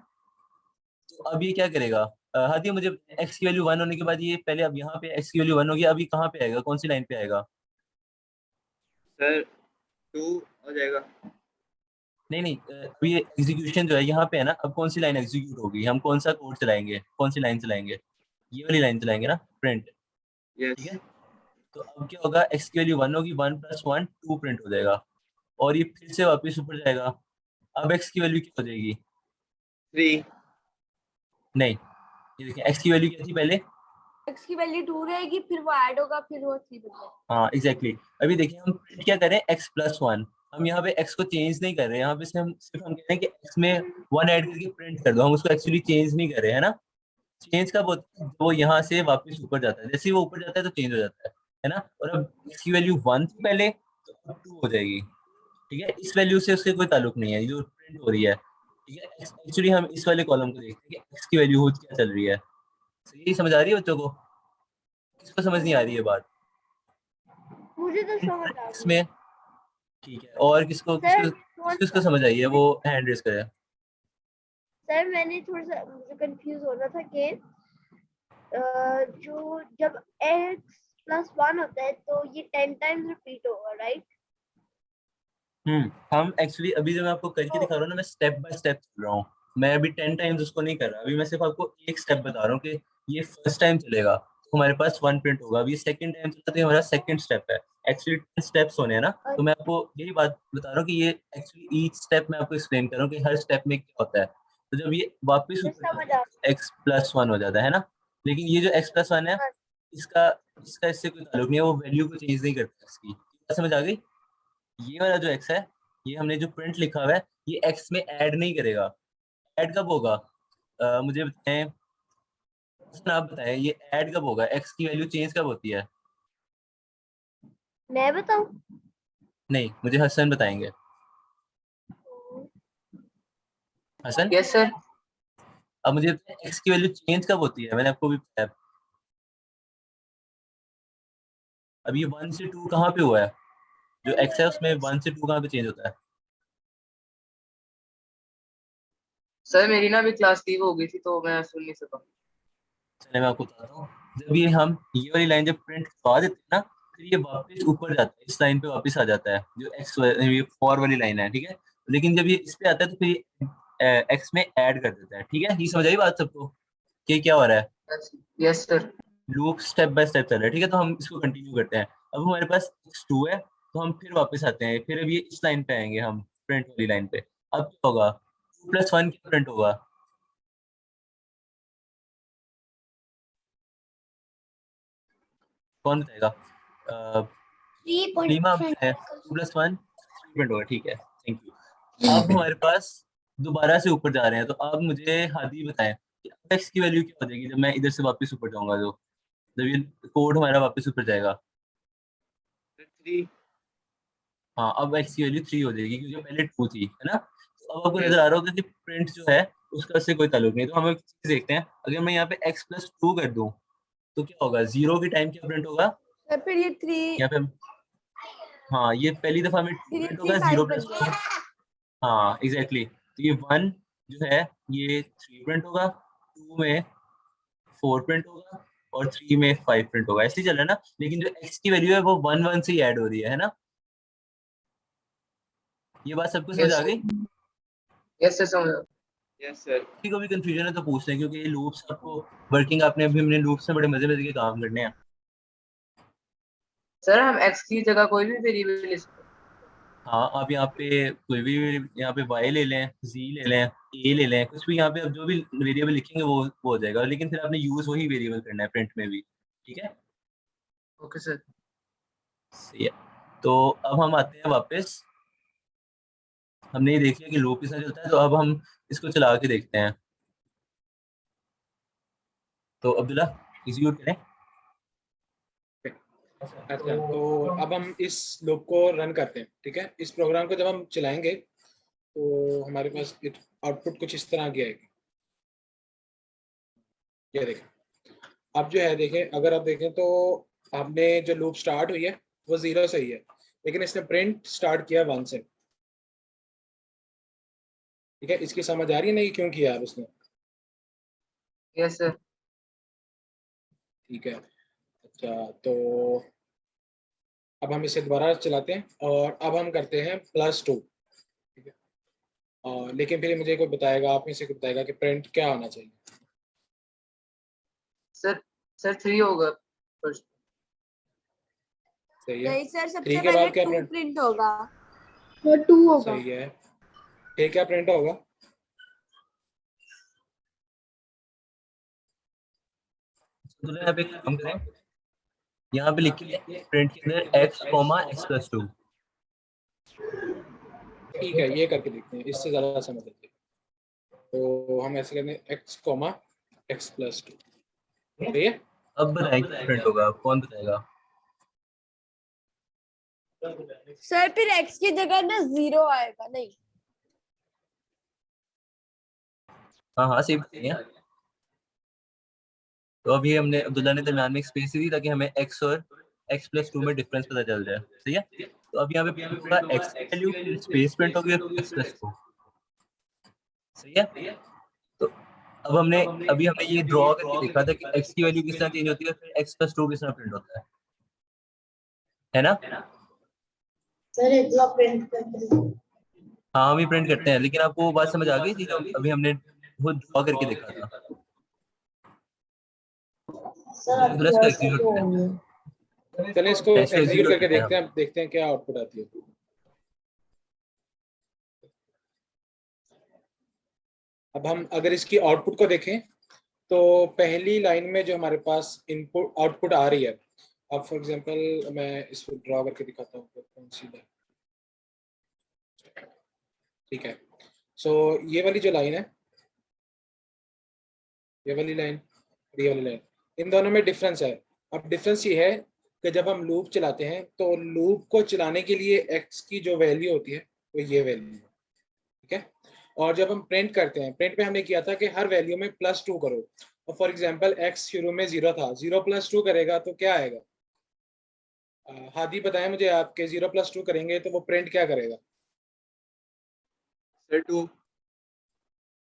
तो अब ये क्या करेगा? हादी मुझे, एक्स की वैल्यू 1 होने के बाद ये पहले, अब यहाँ पे एक्स की वैल्यू 1 होगी, अभी कहाँ पे आएगा, कौन सी लाइन पे आएगा? Sir, 2 हो जाएगा. नहीं नहीं, अभी ये एग्जीक्यूशन जो है यहाँ पे है ना, अब कौन सी लाइन एग्जीक्यूट होगी? हम कौन सा कोड चलाएंगे, कौन सी लाइन चलाएंगे? ये वाली लाइन चलाएंगे ना, प्रिंट, ठीक Yes. है। तो अब क्या होगा, एक्स की वैल्यू 1 होगी, 1 + 1 2 प्रिंट हो जाएगा, और ये फिर से वापस ऊपर जाएगा। अब एक्स की वैल्यू क्या हो जाएगी? 3. नहीं, ये देखिए x की वैल्यू क्या थी पहले। x की वैल्यू 2 रहेगी, फिर वो ऐड होगा, फिर वो 3 बन जाएगा। हाँ एग्जैक्टली अभी देखिए हम print क्या करें x+1, हम यहाँ पे x को चेंज नहीं कर रहे हैं, यहाँ पे सिर्फ हम कह रहे हैं कि x में 1 ऐड करके प्रिंट कर दो, हम उसको एक्चुअली चेंज नहीं कर रहे हैं ना। चेंज कब होता है, जब वो यहाँ से वापस ऊपर जाता है, जैसे ही वो ऊपर जाता है तो चेंज हो जाता है ना। और अब इसकी वैल्यू 1 थी पहले, तो अब 2 हो जाएगी, ठीक है। इस वैल्यू से उससे कोई ताल्लुक नहीं है, ये जो प्रिंट हो रही है, ठीक है। एक्चुअली हम इस वाले कॉलम को देखते हैं कि x की वैल्यू हो क्या चल रही है। सही समझ आ रही है बच्चों को, किसको समझ नहीं आ रही है बात? मुझे तो प्रिंट समझ आ x गई में, ठीक है। और किसको सर। किसको किसको समझ आई है वो हैंड रेज करे। सर मैंने थोड़ा सा मुझे कंफ्यूज हो रहा था कि जो जब x+1 होता है तो ये 10 टाइम्स रिपीट होगा, राइट? हम एक्चुअली अभी जो मैं आपको करके दिखा रहा हूँ ना, मैं स्टेप बाय स्टेप चल रहा हूँ। मैं अभी 10 टाइम्स उसको नहीं कर रहा, अभी मैं सिर्फ आपको एक स्टेप बता रहा हूँ कि ये फर्स्ट टाइम चलेगा तो हमारे पास 1 प्रिंट होगा। अभी सेकंड टाइम चलता है तो ये हमारा सेकंड स्टेप है। एक्चुअली 10 स्टेप्स होने हैं ना, तो मैं आपको यही बात बता रहा हूँ कि ये एक्चुअली ईच स्टेप मैं आपको एक्सप्लेन कर रहा हूँ कि हर स्टेप में क्या होता है। तो जब ये वापस ऊपर समझ जाता आ है x+1 हो जाता है ना। लेकिन ये जो x+1 है, हाँ, इसका इसका इससे कोई ताल्लुक नहीं है, वो वैल्यू को चेंज नहीं करता इसकी। बात समझ आ गई? ये वाला जो x है, ये हमने जो प्रिंट लिखा हुआ है, ये x में ऐड नहीं करेगा। ऐड कब होगा? मुझे बताएं, आप बताएं ये ऐड कब होगा, x की वैल्यू चेंज कब होती है? मैं बताऊं? नहीं, मुझे हसन बताएंगे। Hasan, yes sir. अब मुझे बताएं x की वैल्यू चेंज कब होती है, मैंने आपको भी बताया। अब ये 1 से 2 कहाँ पे हुआ है? जो x है उसमें 1 से 2 कहाँ पे चेंज होता है? सर मेरी ना अभी क्लास लीव हो गई थी तो मैं सुन नहीं सका। चलिए मैं आपको बताता हूँ। जब ये हम ये वाली लाइन जब प्रिंट करवा देते हैं ना, फिर ये वापस ऊपर जाता है, इस लाइन पे वापस आ जाता है जो एक्स ये फॉर वाली लाइन है, ठीक है। लेकिन जब ये इस पे आता है तो फिर ये एक्स में ऐड कर देता है, ठीक है। ये समझ आई बात सबको कि क्या हो रहा है? Yes sir. Loop step by step चल रहा है, ठीक है। तो हम इसको कंटिन्यू करते हैं। अब हमारे पास x2 है, तो हम फिर वापस आते हैं, फिर अब ये इस लाइन पे आएंगे हम, प्रिंट वाली लाइन पे। अब क्या होगा? 2+1 क्या प्रिंट होगा? कौन बताएगा? नीमा है, 2+1 प्रिंट होगा, ठीक है, थैंक यू। अब हमारे पास दोबारा से ऊपर जा रहे हैं, तो अब मुझे हादी बताएं कि अब x की वैल्यू क्या हो जाएगी जब मैं इधर से वापस ऊपर जाऊंगा, तो जब ये कोड हमारा वापस ऊपर जाएगा। 3। हाँ, अब x की वैल्यू 3 हो जाएगी क्योंकि पहले 2 थी, है ना। तो अब आपको Yes. नजर आ रहा होगा कि प्रिंट जो है उसका इससे कोई ताल्लुक नहीं। तो हम एक चीज देखते हैं, अगर मैं यहाँ पे x+2 कर दूं तो क्या होगा? 0 के टाइम क्या प्रिंट होगा? तो फिर ये 3, यहाँ पे हाँ, ये पहली दफा में 2 फिर ये प्रिंट 3 होगा, 0 5 बन प्लस 2। जाएगा। हाँ एग्जैक्टली तो ये 1 जो है ये 3 प्रिंट होगा, 2 में 4 प्रिंट होगा और 3 में 5 प्रिंट होगा, ऐसे ही चल रहा है ना। लेकिन जो x की वैल्यू है वो 1 से ही ऐड हो रही है ना। ये बात सबको समझ यस आ सर। गई? यस सर समझ। Yes, sir. किसी को भी कंफ्यूजन है तो पूछ लें, क्योंकि ये लूप्स आपको वर्किंग आपने अभी हमने लूप्स में बड़े मजे मजे के काम करने हैं। सर हम एक्स की जगह कोई भी वेरिएबल ले सकते हैं। हाँ, आप यहाँ पे कोई भी यहाँ पे y ले लें, z ले लें, a ले लें, कुछ भी यहाँ पे आप जो भी वेरिएबल लिखेंगे वो हो जाएगा। लेकिन फिर आपने यूज वही वेरिएबल करना है प्रिंट में भी, ठीक है। Okay sir. सही है। तो अब हम आते हैं वापस, हमने ये देख लिया कि लूप किस तरह चलता है, तो अब हम इसको चला के देखते हैं। तो अब्दुल्ला एग्जीक्यूट करें। अच्छा, तो अब हम इस लूप को रन करते हैं, ठीक है। इस प्रोग्राम को जब हम चलाएंगे तो हमारे पास आउटपुट कुछ इस तरह की आएगी। ये देखें, अब जो है देखें, अगर आप देखें तो आपने जो लूप स्टार्ट हुई है वो 0 से ही है, लेकिन इसने प्रिंट स्टार्ट किया 1 से, ठीक है। इसकी समझ आ रही है नहीं क्यों किया यार उसने? Yes sir. ठीक है। अच्छा, तो अब हम इसे दोबारा चलाते हैं और अब हम करते हैं +2, ठीक है। लेकिन फिर मुझे कोई बताएगा, आप में से कोई बताएगा कि प्रिंट क्या होना चाहिए? सर सर 3 होगा फर्स्ट। सही है। नहीं सर, 3 सबसे के पहले बाद क्या 2 प्रिंट? प्रिंट होगा। तो 2 होगा। सही है। ठीक, क्या प्रिंट होगा? तो यहाँ पे एक काम करें, यहाँ पे लिखिए प्रिंट के अंदर x, x+2। ठीक है, ये करके देखते हैं, इससे ज्यादा समझ लेते हैं। तो हम ऐसे करते हैं x, x+2। ठीक है, अब बताएं क्या प्रिंट होगा, कौन बताएगा? सर फिर x की जगह ना 0 आएगा नहीं? हाँ हाँ सही बताइए। तो अभी हमने अब्दुल्ला ने दरम्यान में एक स्पेस दी ताकि हमें x और x+2 में डिफरेंस पता चल जाए। सही है, तो अब यहाँ पे प्रिंट होगा x की वैल्यू, फिर स्पेस प्रिंट होगी x+2। सही है, तो अब अभी हमने ये ड्रॉ करके देखा था कि x की वैल्यू किस तरह चेंज होती है, फिर x+2 किस तरह प्रिंट होता है ना? सर एक बार प्रिंट करके दिखाओ। हाँ हम ही प्रिंट करते हैं, लेकिन आपको वो बात समझ आ गई थी जो अभी हमने खुद ड्रॉ करके देखा था? सर आपकी इसको वॉइस एग्जीक्यूट हो करते रही हैं, है। चलिए इसको इसको एग्जीक्यूट एग्जीक्यूट करके करते हैं देखते हैं, देखते हैं क्या आउटपुट आती है। अब हम अगर इसकी आउटपुट को देखें तो पहली लाइन में जो हमारे पास इनपुट आउटपुट आ रही है, अब फॉर एग्जांपल मैं इसको ड्रॉ करके दिखाता हूँ कौन सी लाइन। ठीक है, सो ये वाली जो लाइन है, ये वाली लाइन, ये वाली लाइन, इन दोनों में डिफरेंस है। अब डिफरेंस ये है कि जब हम लूप चलाते हैं तो लूप को चलाने के लिए x की जो वैल्यू होती है वो ये वैल्यू है। ठीक है, और जब हम प्रिंट करते हैं, प्रिंट में हमने किया था कि हर वैल्यू में +2 करो। और फॉर एग्जांपल x शुरू में 0 था, 0+2 करेगा तो क्या आएगा? हादी बताएं मुझे, आपके 0+2 करेंगे तो वो प्रिंट क्या करेगा? सर 2।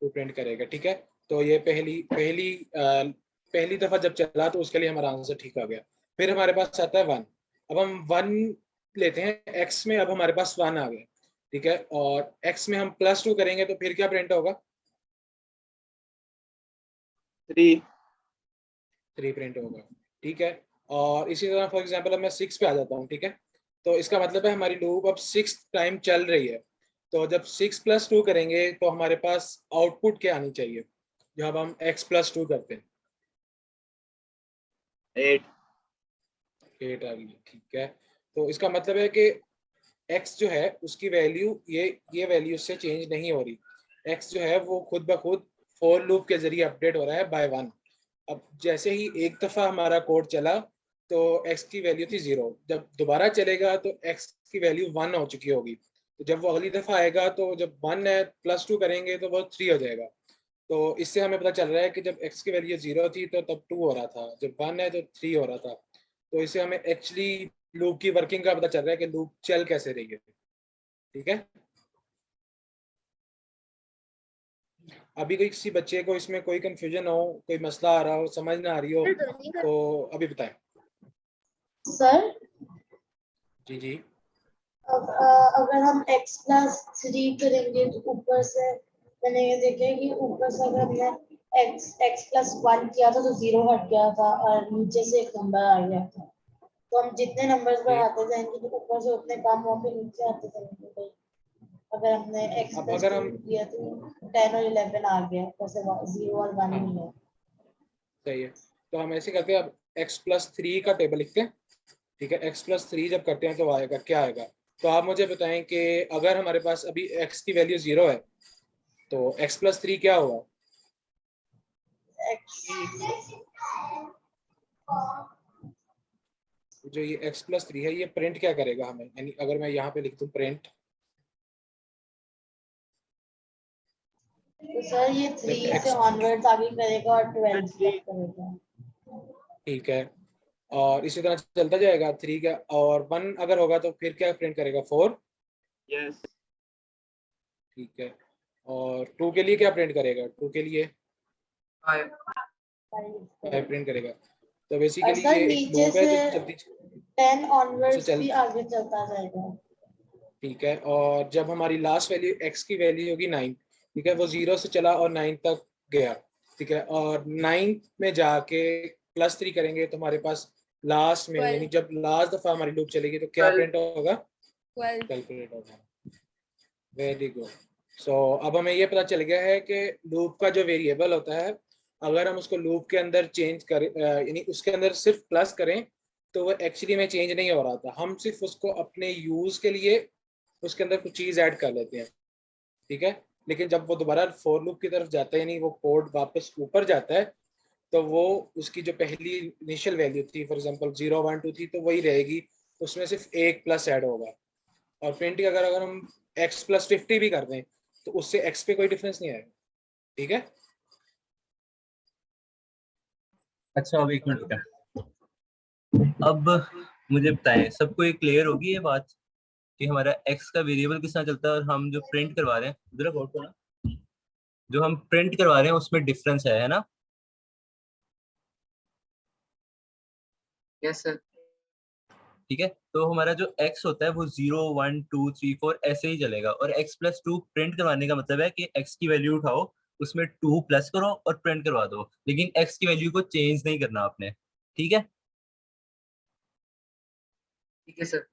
वो प्रिंट करेगा। ठीक है, तो ये पहली दफा जब चला तो उसके लिए हमारा आंसर ठीक आ गया। फिर हमारे पास आता है 1। अब हम 1 लेते हैं, x में अब हमारे पास 1 आ गया। ठीक है, और x में हम +2 करेंगे तो फिर क्या प्रिंट होगा? 3 प्रिंट होगा। ठीक है, और इसी तरह फॉर एग्जांपल अब मैं 6 पे आ जाता हूँ। ठीक है, तो इसका मतलब है हमारी लूप अब 6 टाइम चल रही है। तो जब 6+2 करेंगे तो हमारे पास आउटपुट क्या आनी चाहिए जब हम x+2 करते हैं? 8 8 आ गई। ठीक है, तो इसका मतलब है कि x जो है उसकी वैल्यू ये वैल्यू से चेंज नहीं हो रही। x जो है वो खुद ब खुद फॉर लूप के जरिए अपडेट हो रहा है बाय 1। अब जैसे ही एक दफा हमारा कोड चला तो x की वैल्यू थी 0, जब दोबारा चलेगा तो x की वैल्यू 1 हो चुकी होगी। तो जब वो अगली दफा आएगा तो जब 1 है +2 करेंगे तो वो 3 हो जाएगा। तो इससे हमें पता चल रहा है कि जब x की वैल्यू 0 थी तो तब 2 हो रहा था, जब 1 है तो 3 हो रहा था। तो इससे हमें एक्चुअली लूप की वर्किंग का पता चल रहा है कि लूप चल कैसे रही है। ठीक है, अभी कोई किसी बच्चे को इसमें कोई कंफ्यूजन हो, कोई मसला आ रहा हो, समझ ना आ रही हो तो अभी बताएं। सर जी जी, अगर हम x+3 करेंगे तो ऊपर से मैंने ये देखा कि ऊपर से अगर हमने x+1 किया था तो 0 हट गया था और नीचे से एक नंबर आ गया था। तो हम जितने नंबर्स बढ़ाते जाएंगे तो ऊपर से उतने कम होकर नीचे आते जाएंगे। तो अगर हमने अब अगर हम x+2 किया तो 10 और 11 आ गया, वैसे 0 और 1 नहीं है। सही है, तो हम ऐसे करते हैं, अब x+3 का टेबल लिखते हैं। ठीक है, x+3 जब करते हैं तो आएगा क्या आएगा? तो आप मुझे बताएं कि अगर हमारे पास अभी x की वैल्यू 0 है तो x+3 क्या होगा? जो ये x+3 है ये प्रिंट क्या करेगा हमें? यानी अगर मैं यहाँ पे लिख दूं प्रिंट, तो सर ये 3 से ऑनवर्ड्स आगे करेगा और 12 तक करेगा। ठीक है, और इसी तरह चलता जाएगा 3 का, और 1 अगर होगा तो फिर क्या प्रिंट करेगा? 4। यस ठीक है, और 2 के लिए क्या प्रिंट करेगा? 2 के लिए 5 5 प्रिंट करेगा। तो बेसिकली सर ये एक नीचे लूप है से जो जल्दी 10 ऑनवर्ड्स चल। भी आगे चलता जाएगा। ठीक है, और जब हमारी लास्ट वैल्यू x की वैल्यू होगी 9, ठीक है, वो 0 से चला और 9 तक गया। ठीक है, और 9 में जाके +3 करेंगे तो हमारे पास लास्ट में, यानी जब लास्ट दफा हमारी लूप चलेगी तो क्या 12 प्रिंट होगा? 12 कैलकुलेट होगा। Very good. सो अब हमें ये पता चल गया है कि लूप का जो वेरिएबल होता है अगर हम उसको लूप के अंदर चेंज करें, यानी उसके अंदर सिर्फ प्लस करें, तो वो एक्चुअली में चेंज नहीं हो रहा था। हम सिर्फ उसको अपने यूज के लिए उसके अंदर कुछ चीज ऐड कर लेते हैं, ठीक है। लेकिन जब वो दोबारा फॉर लूप की तरफ जाता है, यानी वो कोड वापस ऊपर जाता है, तो वो उसकी जो पहली इनिशियल वैल्यू थी, फॉर एग्जांपल 0 1 2 थी, तो वही रहेगी, उसमें सिर्फ एक प्लस ऐड होगा। और प्रिंट की अगर हम x + 50 भी कर दें, तो उससे x पे कोई डिफरेंस नहीं आएगा, ठीक है। अच्छा, अब एक मिनट रुकें। अब मुझे बताएं, सबको ये क्लियर होगी ये बात कि हमारा x का वेरिएबल किस तरह चलता है, और हम जो प्रिंट करवा रहे हैं, जरा गौर करो ना, जो हम प्रिंट करवा रहे हैं उसमें डिफरेंस है ना? Yes sir. ठीक है, तो हमारा जो x होता है वो 0 1 2 3 4 ऐसे ही चलेगा, और x + 2 प्रिंट करवाने का मतलब है कि x की वैल्यू उठाओ, उसमें 2 प्लस करो और प्रिंट करवा दो, लेकिन x की वैल्यू को चेंज नहीं करना आपने। ठीक है, ठीक है सर।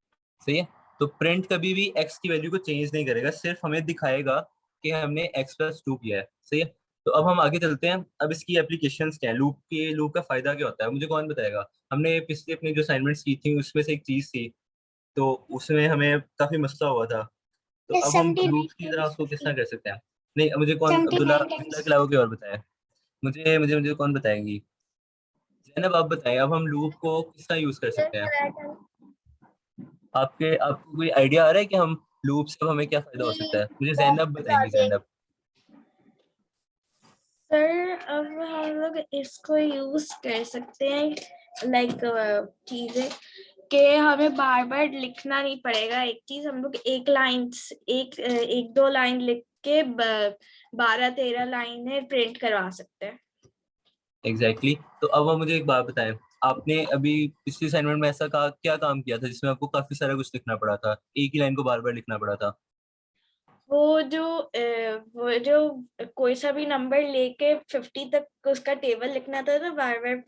सही है। तो प्रिंट कभी भी x की वैल्यू को चेंज नहीं करेगा, सिर्फ हमें दिखाएगा कि हमने x + 2 किया है। सही है, तो अब हम आगे चलते हैं। अब इसकी एप्लीकेशंस क्या है, लूप का फायदा क्या होता है, मुझे कौन बताएगा? हमने पिछले अपनी जो असाइनमेंट्स की थी उसमें से एक चीज थी, तो उसमें हमें काफी मसला हुआ था। तो अब हम 79 लूप की तरह उसको किस तरह कर सकते हैं? नहीं, मुझे कौन, अब्दुल्ला 79 अब्दुल्ला टाइम्स के अलावा कोई और बताए? मुझे मुझे मुझे कौन बताएंगी? जैनब आप बताएं, अब हम लूप को किस तरह यूज कर सकते हैं? आपको कोई आइडिया आ रहा है कि हम लूप से अब हमें क्या फायदा हो सकता है? मुझे जैनब बता बताएंगी, दे। जैनब। सर अब हम लोग इसको यूज कर सकते हैं लाइक चीजें कि हमें बार बार लिखना नहीं पड़ेगा एक चीज। हम लोग एक दो लाइन लिख के 12-13 लाइनें प्रिंट करवा सकते हैं। एग्जैक्टली तो अब आप मुझे एक बात बताएं, आपने अभी पिछली असाइनमेंट में ऐसा क्या काम किया था जिसमें आपको काफी सारा कुछ लिखना पड़ा था, एक ही लाइन को बार बार लिखना पड़ा था? वो जो कोई सा भी नंबर लेके 50 तक उसका टेबल लिखना था ना, बार बार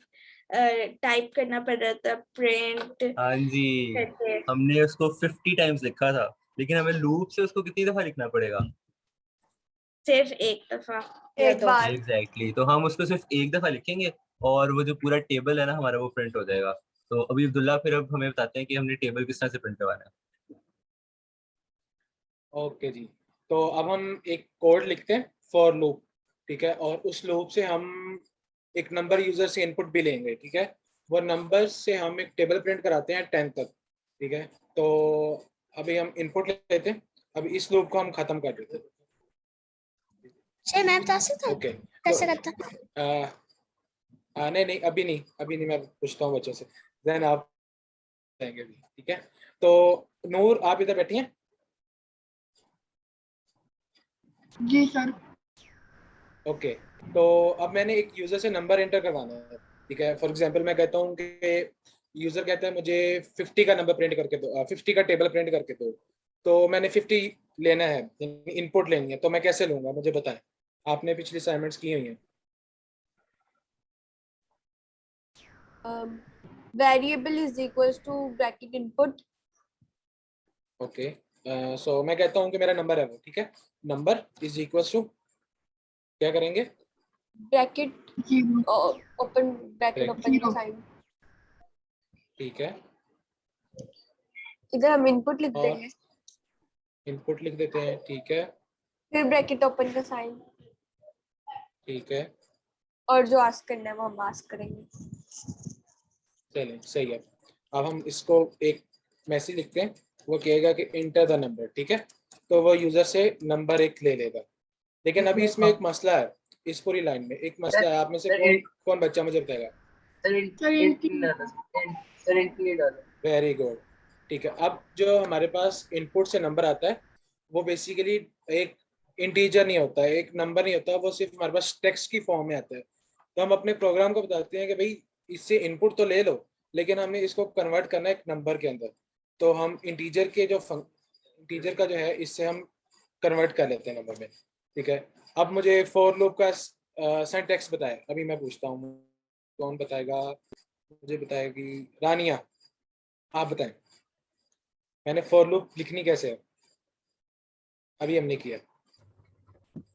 टाइप करना पड़ रहा था प्रिंट हाँ जी, करके। हमने उसको 50 टाइम्स लिखा था, लेकिन हमें लूप से उसको कितनी दफा लिखना पड़ेगा? सिर्फ एक दफा या एक दो। बार। एग्जैक्टली तो हम उसको सिर्फ एक दफा लिखेंगे, और वो जो पूरा टेबल है ना हमारा, वो प्रिंट हो जाएगा। तो अभी अब्दुल्ला फिर अब हमें बताते हैं कि हमने टेबल किस तरह से प्रिंट करवाना है। ओके जी, तो अब हम एक कोड लिखते हैं फॉर लूप, ठीक है। और उस लूप से हम एक नंबर यूजर से इनपुट भी लेंगे, ठीक है। वो नंबर से हम एक टेबल प्रिंट कराते हैं 10 तक, ठीक है। तो अभी हम इनपुट लेते हैं, अभी इस लूप को हम खत्म कर देते हैं। सर मैं बता सकता हूँ ओके, कैसे करता? नहीं, अभी नहीं, मैं पूछता हूँ बच्चों से, देन आप बताएंगे भी, ठीक है। तो नूर, आप इधर बैठी हैं? जी सर। ओके, तो अब मैंने एक यूजर से नंबर एंटर करवाना है, ठीक है। फॉर एग्जांपल मैं कहता हूँ कि यूजर कहता है मुझे 50 का नंबर प्रिंट करके दो, 50 का टेबल प्रिंट करके दो। तो मैंने 50 लेना है, इनपुट लेनी है, तो मैं कैसे लूंगा मुझे बताएं, आपने पिछली असाइनमेंट्स की हुई हैं। Variable is equals to bracket input. Okay, so मैं कहता हूँ कि मेरा नंबर है वो, ठीक है। नंबर इज इक्वल्स टू, क्या करेंगे? Bracket zero. Open bracket open zero. Sign. ठीक है, इधर हम इनपुट लिख और देंगे, इनपुट लिख देते हैं, ठीक है। फिर ब्रैकेट ओपन का साइन, ठीक है, और जो आस्क करना है वो हम आस्क करेंगे। चलें, सही है। अब हम इसको एक मैसेज लिखते हैं, वो कहेगा कि इंटर द नंबर, ठीक है। तो वो यूजर से नंबर एक ले लेगा, लेकिन अभी इसमें एक मसला है, इस पूरी लाइन में एक मसला है। आप में से सर कौन कौन बच्चा मुझे बताएगा? सर इंट नहीं डाला सर, इंट नहीं डाला। वेरी गुड, ठीक है। अब जो हमारे पास इनपुट से नंबर आता है, वो बेसिकली एक इंटीजर नहीं होता है, एक नंबर नहीं होता, वो सिर्फ हमारे पास टेक्स्ट की फॉर्म में आता है। तो हम अपने प्रोग्राम को बताते हैं कि भाई इससे इनपुट तो ले लो, लेकिन हमें इसको कन्वर्ट करना है एक नंबर के अंदर। तो हम इंटीजर का जो है, इससे हम कन्वर्ट कर लेते हैं नंबर में, ठीक है। अब मुझे फॉर लूप का सिंटैक्स बताए, अभी मैं पूछता हूँ, कौन बताएगा? मुझे बताएगी रानिया, आप बताएं, मैंने फॉर लूप लिखनी कैसे है, अभी हमने किया।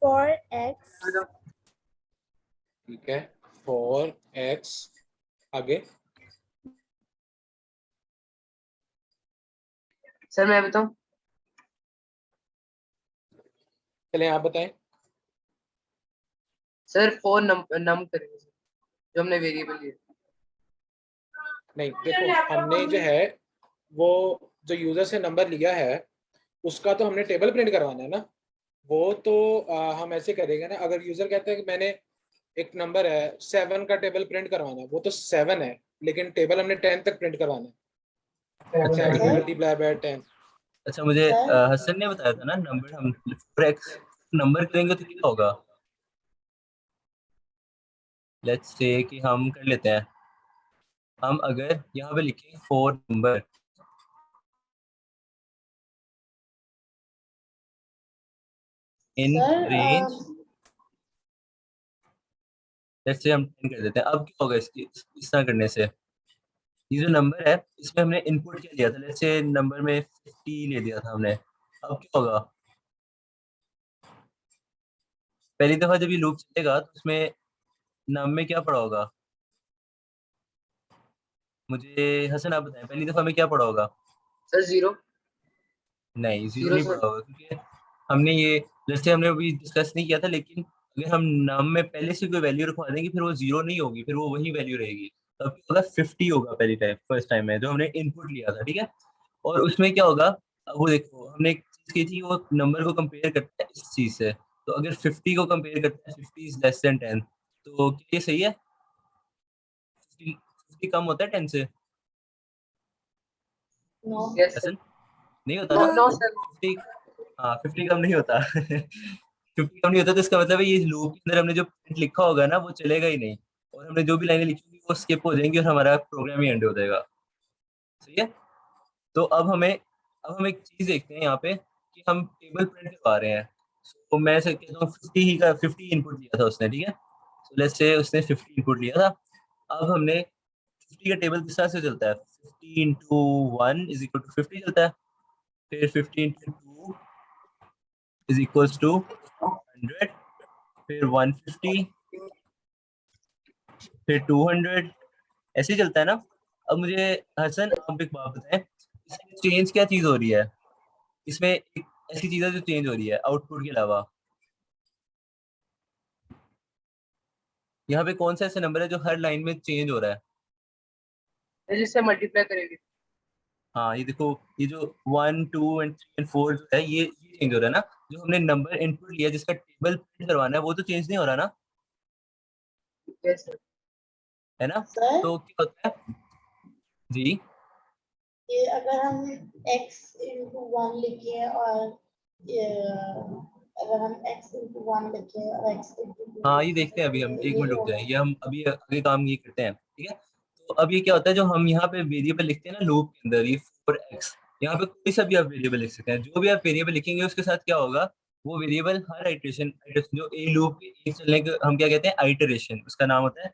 फॉर एक्स ठीक है, फॉर एक्स आगे। सर मैं बताऊं? चलें आप बताएं। सर फोर नम करेंगे सर, जो हमने वेरिएबल लिए। नहीं देखो, हमने जो है वो जो यूजर से नंबर लिया है उसका तो हमने टेबल प्रिंट करवाना है ना। वो तो हम ऐसे करेंगे ना, अगर यूजर कहता है कि मैंने एक नंबर है 7 का टेबल प्रिंट करवाना है, वो तो 7 है लेकिन टेबल हमने 10 तक प्रिंट करवाना है। अच्छा 7 मुझे मल्टीप्लाई बाय 10। अच्छा मुझे सर हसन ने बताया था ना नंबर हम फॉर एक्स नंबर करेंगे तो क्या होगा। लेट्स से कि हम कर लेते हैं, हम अगर यहाँ पे लिखें 4 number in sir range, let's say हम 10 कर देते हैं। अब क्या होगा इसकी इस तरह करने से, ये जो नंबर है इसमें हमने इनपुट क्या दिया था, लेट्स से नंबर में 50 ले दिया था हमने। अब क्या होगा, पहली दफा जब ये लूप चलेगा तो उसमें नम में क्या पड़ा होगा, मुझे हसन आप बताएं पहली दफा में क्या पड़ा होगा। Sir zero. नहीं जीरो जीरो नहीं सर। पड़ा होगा, क्योंकि हमने ये जैसे हमने अभी डिस्कस नहीं किया था, लेकिन अगर हम नाम में पहले से कोई वैल्यू रखवा देंगे फिर वो जीरो नहीं होगी, फिर वो वही वैल्यू रहेगी। तो अब क्या होगा 50 होगा पहली टाइम फर्स्ट टाइम में जो हमने इनपुट लिया था, ठीक है। और उसमें क्या होगा, अब वो देखो हमने एक चीज की थी, वो नंबर को कंपेयर करता है इस चीज से। तो अगर 50 को कंपेयर करता है 50 इज लेस देन 10, तो क्या ये सही है, 50 कम होता है 10 से। No yes sir. हसन नहीं होता नो ना नो सर। 50, हाँ 50 कम नहीं होता 50 कम नहीं होता, तो इसका मतलब है ये लूप के अंदर हमने जो print लिखा होगा ना वो चलेगा ही नहीं, और हमने जो भी लाइनें लिखी होंगी वो स्किप हो जाएंगी और हमारा प्रोग्राम ही एंड हो जाएगा। सही है। तो अब हम एक चीज देखते हैं यहाँ पे कि हम टेबल प्रिंट करवा रहे हैं। तो मैं ऐसे कहता हूँ 50 इनपुट लिया था उसने, ठीक है। सो लेट्स से उसने 50 इनपुट लिया था। अब हमने 50 का टेबल किस तरह से चलता है, 50 इंटू 1 इज इक्वल टू 50 चलता है। फिर 50 इंटू 2 इज इक्वल टू 100, फिर 150, फिर 200, ऐसे ही चलता है ना। अब मुझे हसन आप एक बात बताएं, इसमें चेंज क्या चीज हो रही है, इसमें एक ऐसी चीज है जो चेंज हो रही है आउटपुट के अलावा। यहाँ पे कौन सा ऐसा नंबर है जो हर लाइन में चेंज हो रहा है। जिससे मल्टीप्लाई करेंगे। हाँ ये देखो, ये जो 1 2 एंड 3 एंड 4 जो है ये चेंज हो रहा है ना। जो हमने नंबर इनपुट लिया जिसका टेबल प्रिंट करवाना है वो तो चेंज नहीं हो रहा ना, यस सर। है ना। सर तो क्या होता है जी, ये अगर हम x इंटू 1 लिखे और ये, अगर हम x इंटू 1 लिखे और x इंटू 2 हाँ ये लिखे देखते हैं तो अभी, हम एक ये मिनट रुक होगा। जाए, ये हम अभी आगे काम ये करते हैं, ठीक है। तो अब ये क्या होता है, जो हम यहाँ पे वेरिएबल लिखते हैं ना लूप के अंदर, ये फॉर एक्स, यहाँ पे कोई सा भी आप वेरिएबल लिख सकते हैं। जो भी आप वेरिएबल लिखेंगे उसके साथ क्या होगा, वो वेरिएबल हर आइटरेशन जो ए लूप के एक चलने के हम क्या कहते हैं आइटरेशन, उसका नाम होता है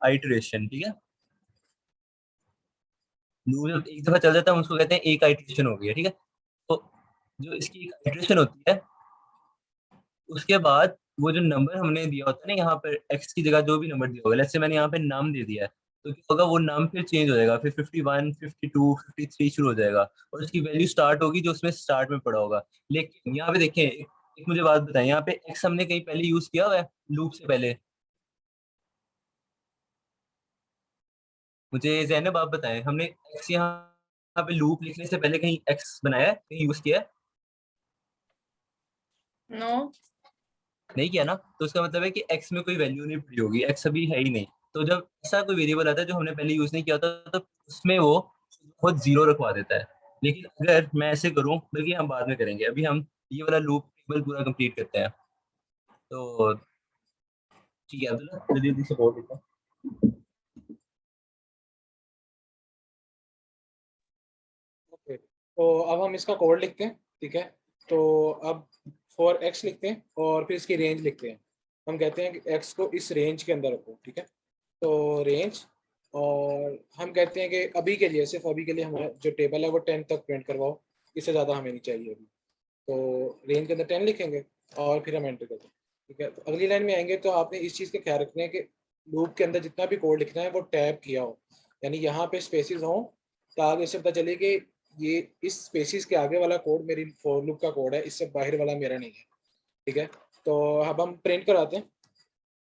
आइटरेशन, ठीक है। लूप जब एक दफा चल जाता है हम उसको कहते हैं एक आइटरेशन हो गई है, ठीक है। तो जो इसकी एक आइटरेशन होती है उसके बाद वो जो नंबर हमने दिया होता है ना, यहाँ पर एक्स की जगह जो भी नंबर दिया होगा, जैसे मैंने यहाँ पे नाम दे दिया है, तो क्या होगा वो नाम फिर चेंज हो जाएगा, फिर 51 52 53 शुरू हो जाएगा, और उसकी वैल्यू स्टार्ट होगी जो उसमें स्टार्ट में पड़ा होगा। लेकिन यहाँ पे देखें एक मुझे बात बताएं, यहाँ पे एक्स हमने कहीं पहले यूज किया हुआ है लूप से पहले, मुझे जैनब आप बताएं हमने एक्स यहाँ पे लूप लिखने से पहले कहीं एक्स बनाया है, कहीं यूज किया है, नो। नहीं किया ना। तो उसका मतलब है कि x में कोई वैल्यू नहीं पड़ी होगी, x अभी है ही नहीं। तो जब ऐसा कोई वेरिएबल आता है जो हमने पहले यूज नहीं किया होता तो उसमें वो खुद जीरो रखवा देता है। लेकिन अगर मैं ऐसे करूं, बल्कि हम बाद में करेंगे, अभी हम ये वाला लूप टेबल पूरा कंप्लीट करते हैं। तो ठीक है अब्दुल्ला, जल्दी जल्दी से बोल देता हूं। ओके, तो अब हम इसका कोड लिखते हैं, ठीक है। तो अब फॉर एक्स लिखते हैं और फिर इसकी रेंज लिखते हैं। हम कहते हैं कि एक्स को इस रेंज के अंदर रखो, ठीक है। तो रेंज, और हम कहते हैं कि अभी के लिए, सिर्फ अभी के लिए हमारा जो टेबल है वो 10 तक प्रिंट करवाओ, इससे ज़्यादा हमें नहीं चाहिए अभी। तो रेंज के अंदर 10 लिखेंगे और फिर हम एंटर करते हैं। ठीक है, तो अगली लाइन में आएंगे तो आपने इस चीज़ का ख्याल रखना है कि लूप के अंदर जितना भी कोड लिखना है वो टैब किया हो, यानी यहाँ पे स्पेसिस हो, ताकि इससे पता चले कि ये इस स्पेसिस के आगे वाला कोड मेरी फॉर लूप का कोड है, इससे बाहर वाला मेरा नहीं है। ठीक है, तो अब हम प्रिंट कराते हैं,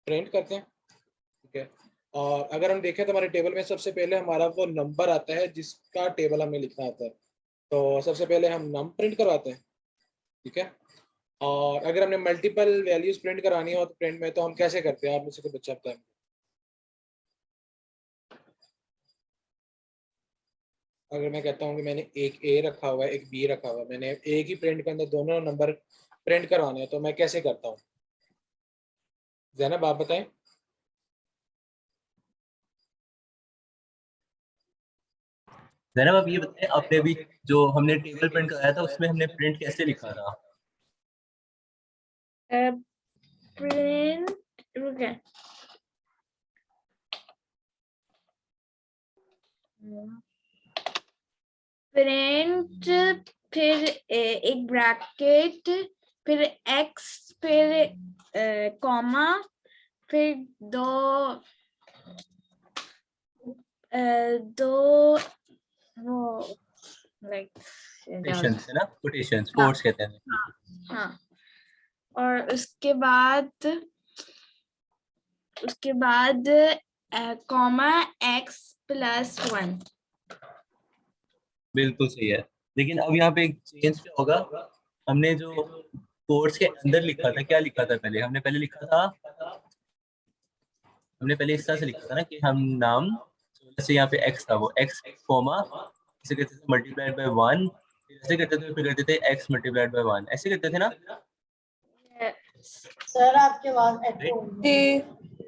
प्रिंट करते हैं। ठीक है, और अगर हम देखें तो हमारे टेबल में सबसे पहले हमारा वो नंबर आता है जिसका टेबल हमें लिखना आता है, तो सबसे पहले हम नम प्रिंट करवाते हैं। ठीक है, और अगर हमने मल्टीपल वैल्यूज प्रिंट करानी हो तो प्रिंट में तो हम कैसे करते हैं, आप मुझसे कुछ बच्चा बताएं। अगर मैं कहता हूँ कि मैंने एक ए रखा हुआ है, एक बी रखा हुआ है, मैंने एक ही प्रिंट के अंदर दोनों नंबर प्रिंट करवाने हैं, तो मैं कैसे करता हूँ, ज़ैनब आप बताएं। जैनब आप ये बताएं, आपने अभी जो हमने टेबल प्रिंट कराया था उसमें हमने प्रिंट कैसे लिखा था? प्रिंट रुके प्रिंट, फिर एक ब्रैकेट, फिर एक्स, फिर कॉमा, फिर दो वो लाइक कोटेशंस है ना, कोटेशंस, कोट्स कहते हैं। हाँ, और उसके बाद कॉमा x+1। बिल्कुल सही है, लेकिन अब यहाँ पे एक चेंज क्या होगा, हमने जो कोट्स के अंदर लिखा था, क्या लिखा था पहले? हमने पहले इस तरह से लिखा था ना कि हम नाम, जैसे यहाँ पे x था, वो x कॉमा इसे कहते थे मल्टीप्लाइड बाय 1, ऐसे करते थे, फिर करते थे x मल्टीप्लाइड बाय 1, ऐसे करते थे ना। सर आपके आवाज एको हो रही है।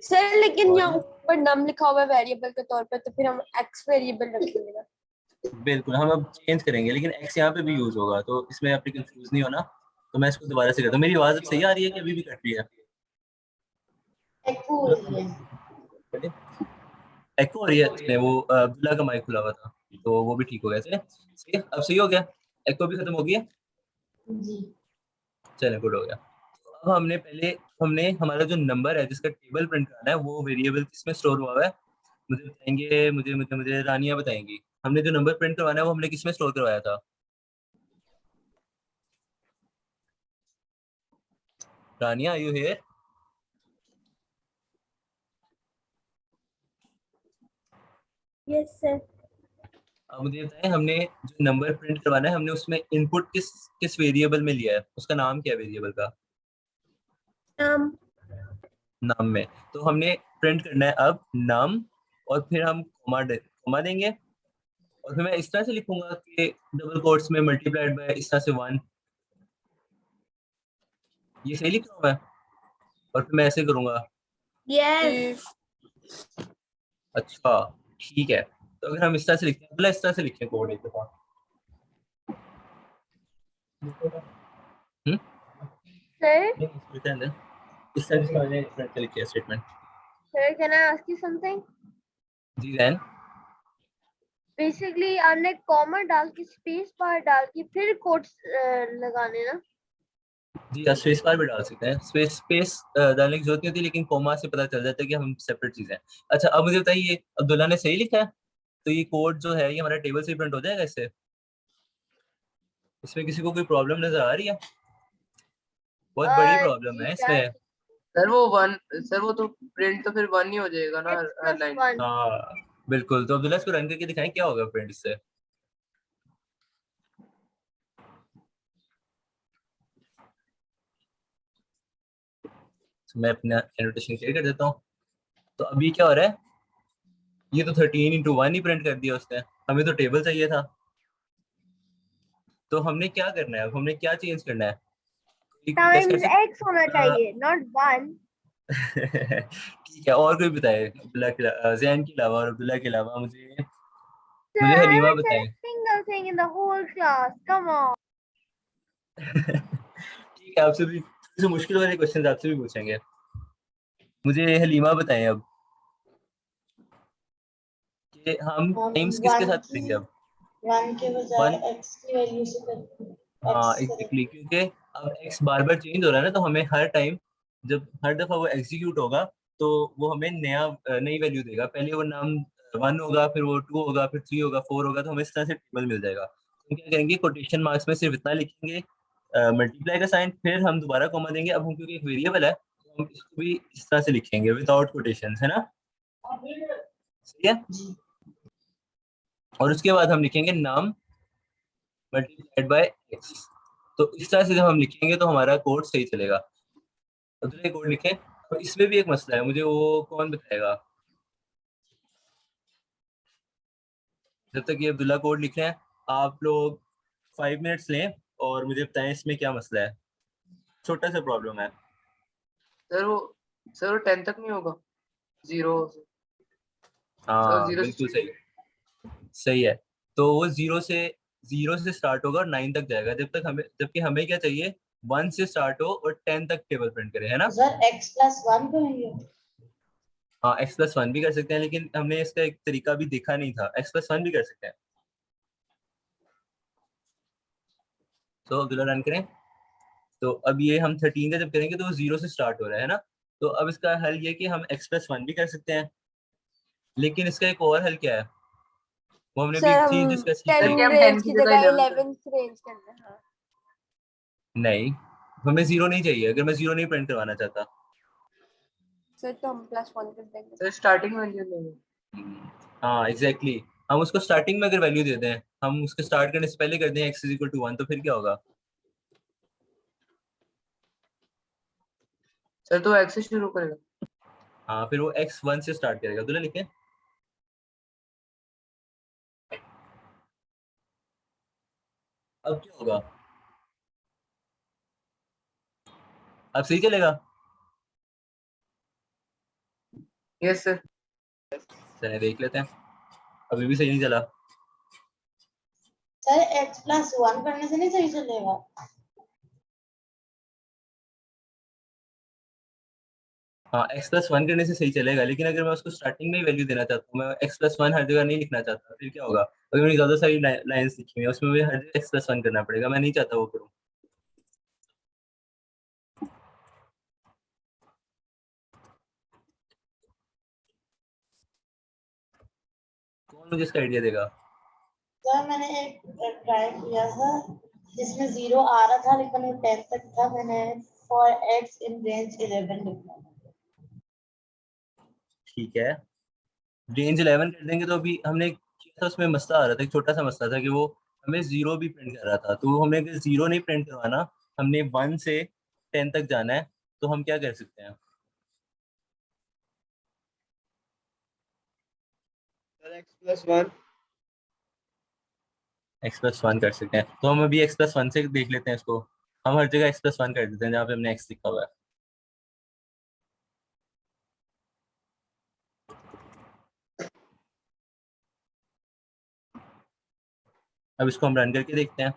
सर लेकिन यहाँ पर नम लिखा हुआ है वेरिएबल के तौर पे, तो फिर हम एक्स वेरिएबल रखेंगे ना। बिल्कुल, हम अब चेंज करेंगे, लेकिन x यहाँ पे भी यूज होगा, तो इसमें आपने कंफ्यूज नहीं होना। तो मैं इसको दोबारा से करता हूँ। मेरी आवाज अब सही आ रही है कि अभी भी कट रही है? एको हो रही है। एको हो रही है? नहीं, वो अब्दुल्ला का माइक खुला हुआ था, तो वो भी ठीक हो गया। चले, सही है, अब सही हो गया, एको भी खत्म हो गया। जी चले, गुड हो गया। अब हमने हमारा जो नंबर है जिसका टेबल प्रिंट करना है, वो वेरिएबल किसमें स्टोर हुआ है? मुझे बताएंगे, मुझे रानिया बताएंगी। हमने जो नंबर प्रिंट करवाना है वो हमने किसमें स्टोर करवाया था? Rania, are you here? Yes sir. अब मुझे बताएं, हमने जो नंबर प्रिंट करवाना है, हमने उसमें इनपुट किस वेरिएबल में लिया है? उसका नाम क्या है वेरिएबल का? नाम में। तो हमने प्रिंट करना है अब नाम, और फिर हम कॉमा देंगे, और फिर मैं इस तरह से लिखूंगा कि डबल कोट्स में मल्टीप्लाइड बाय इस तरह से 1, ये सही लिख रहा हूं मैं? और फिर मैं ऐसे करूंगा। यस, अच्छा, ठीक है, तो अगर हम इस तरह से लिखते हैं, मतलब इस तरह से लिखें कोड एक दफा। सर इस तरह से मैंने प्रिंट लिखी है statement. Sir can I ask you something? जी जैन। बेसिकली आपने कॉमा डाल के स्पेस बार डाल के फिर कोट्स लगाने ना। जी, या स्पेस बार भी डाल सकते हैं, स्पेस डालने की जरूरत नहीं होती, लेकिन कॉमा से पता चल जाता है कि हम सेपरेट चीजें हैं। अच्छा, अब मुझे बताइए, अब्दुल्ला ने सही लिखा है, तो ये कोड जो है ये हमारा टेबल से प्रिंट हो जाएगा इससे? इसमें किसी को कोई प्रॉब्लम नजर आ रही है? बहुत बड़ी प्रॉब्लम है इसमें। सर वो तो प्रिंट तो फिर 1 ही हो जाएगा ना हर लाइन। हाँ बिल्कुल, तो अब्दुल्ला इसको रन करके दिखाएं क्या होगा प्रिंट इससे। तो मैं अपना एनोटेशन क्लियर कर देता हूँ। तो अभी क्या हो रहा है, ये तो 13 × 1 ही प्रिंट कर दिया उसने, हमें तो टेबल चाहिए था। तो हमने क्या करना है, अब हमने क्या चेंज करना है? टाइम्स एक्स होना चाहिए, नॉट 1। ठीक है, और कोई बताए अब्दुल्ला के जैन के अलावा और अब्दुल्ला के अलावा? मुझे Sir, I Halima haven't said बताए। a single thing in the whole class. Come on. ठीक है, आपसे भी जो मुश्किल वाले क्वेश्चन आपसे भी पूछेंगे। मुझे हलीमा बताएं अब कि हम टाइम्स किसके साथ करेंगे अब? 1 के बजाय 1। x की वैल्यू से करते हैं। हाँ x एग्जैक्टली, क्योंकि अब x बार बार चेंज हो रहा है ना, तो हमें हर टाइम जब हर दफा वो एग्जीक्यूट होगा तो वो हमें नई वैल्यू देगा। पहले वो नाम 1 होगा, फिर वो 2 होगा, फिर 3 होगा, 4 होगा, तो हमें इस तरह से टेबल मिल जाएगा। तो हम क्या करेंगे, कोटेशन मार्क्स में सिर्फ इतना लिखेंगे, मल्टीप्लाई का साइन, फिर हम दोबारा कॉमा देंगे। अब हम क्योंकि एक वेरिएबल है तो हम इसको भी इस तरह से लिखेंगे विदाउट कोटेशन, है ना? सही है। और उसके बाद हम लिखेंगे नाम मल्टीप्लाइड बाय एक्स। तो इस तरह से जब हम लिखेंगे तो हमारा कोड सही चलेगा। अब दूसरा कोड लिखें। तो इसमें भी एक मसला है, मुझे वो कौन बताएगा? जब तक ये अब्दुल्ला कोड लिख रहे हैं, आप लोग 5 मिनट्स लें और मुझे बताएं इसमें क्या मसला है। छोटा सा प्रॉब्लम है। सर वो 10 तक नहीं होगा 0 से? हाँ 0 बिल्कुल से सही, सही है। तो वो जीरो से स्टार्ट होगा और 9 तक जाएगा, जबकि हमें क्या चाहिए, 1 से स्टार्ट हो और 10 तक टेबल प्रिंट करे, है ना? सर x+1 करेंगे। हाँ x+1 भी कर सकते हैं, लेकिन हमने इसका एक तरीका भी देखा नहीं था। x+1 भी कर सकते हैं। तो अब्दुल्ला रन करें। तो अब ये हम 13 का जब करेंगे तो वो 0 से स्टार्ट हो रहा है ना? तो अब इसका हल ये कि हम x+1 भी कर सकते हैं, लेकिन इसका एक और हल क्या है, वो हमने भी सर एक हम चीज डिस्कस की 10 थी। कि हम 10 रेंज की की जगह जगह 11 कर 11 रेंज करते हैं। हाँ नहीं, हमें 0 नहीं चाहिए, अगर मैं 0 नहीं प्रिंट करवाना चाहता। सर तो हम +1 कर देंगे। सर स्टार्टिंग वैल्यू लेंगे। हाँ एग्जैक्टली हम उसको स्टार्टिंग में अगर वैल्यू दे दें, हम उसके स्टार्ट करने से पहले कर दें x=1, तो फिर क्या होगा? सर तो x से शुरू करेगा। हाँ फिर वो x1 से स्टार्ट करेगा। दूल्हा लिखें। अब क्या होगा? अब सही चलेगा? Yes sir. चलिए देख लेते हैं। अभी भी सही नहीं चला। सर x+1 करने से नहीं सही चलेगा। हाँ x+1 करने से सही चलेगा, लेकिन अगर मैं उसको स्टार्टिंग में ही वैल्यू देना चाहता हूँ, मैं x+1 हर जगह नहीं लिखना चाहता, फिर क्या होगा? अगर मैंने ज्यादा सारी लाइंस लिखी हुई है उसमें मुझे हर जगह x+1 करना पड़ेगा, मैं नहीं चाहता वो करूँ। कौन मुझे इसका आइडिया देगा? सर मैंने एक ट्राई किया था जिसमें 0 आ रहा था लेकिन वो 10 तक था। मैंने फॉर x इन रेंज 11 लिखा। ठीक है, रेंज 11 कर देंगे। तो अभी हमने किया था, उसमें मसला आ रहा था, एक छोटा सा मसला था कि वो हमें 0 भी प्रिंट कर रहा था। तो हमें अगर 0 नहीं प्रिंट करवाना, हमने 1 से 10 तक जाना है, तो हम क्या कर सकते हैं? सर x+1 x+1 कर सकते हैं। तो हम अभी x+1 से देख लेते हैं इसको। हम हर जगह x+1 कर देते हैं जहाँ पे हमने x लिखा हुआ है। अब इसको हम रन करके देखते हैं।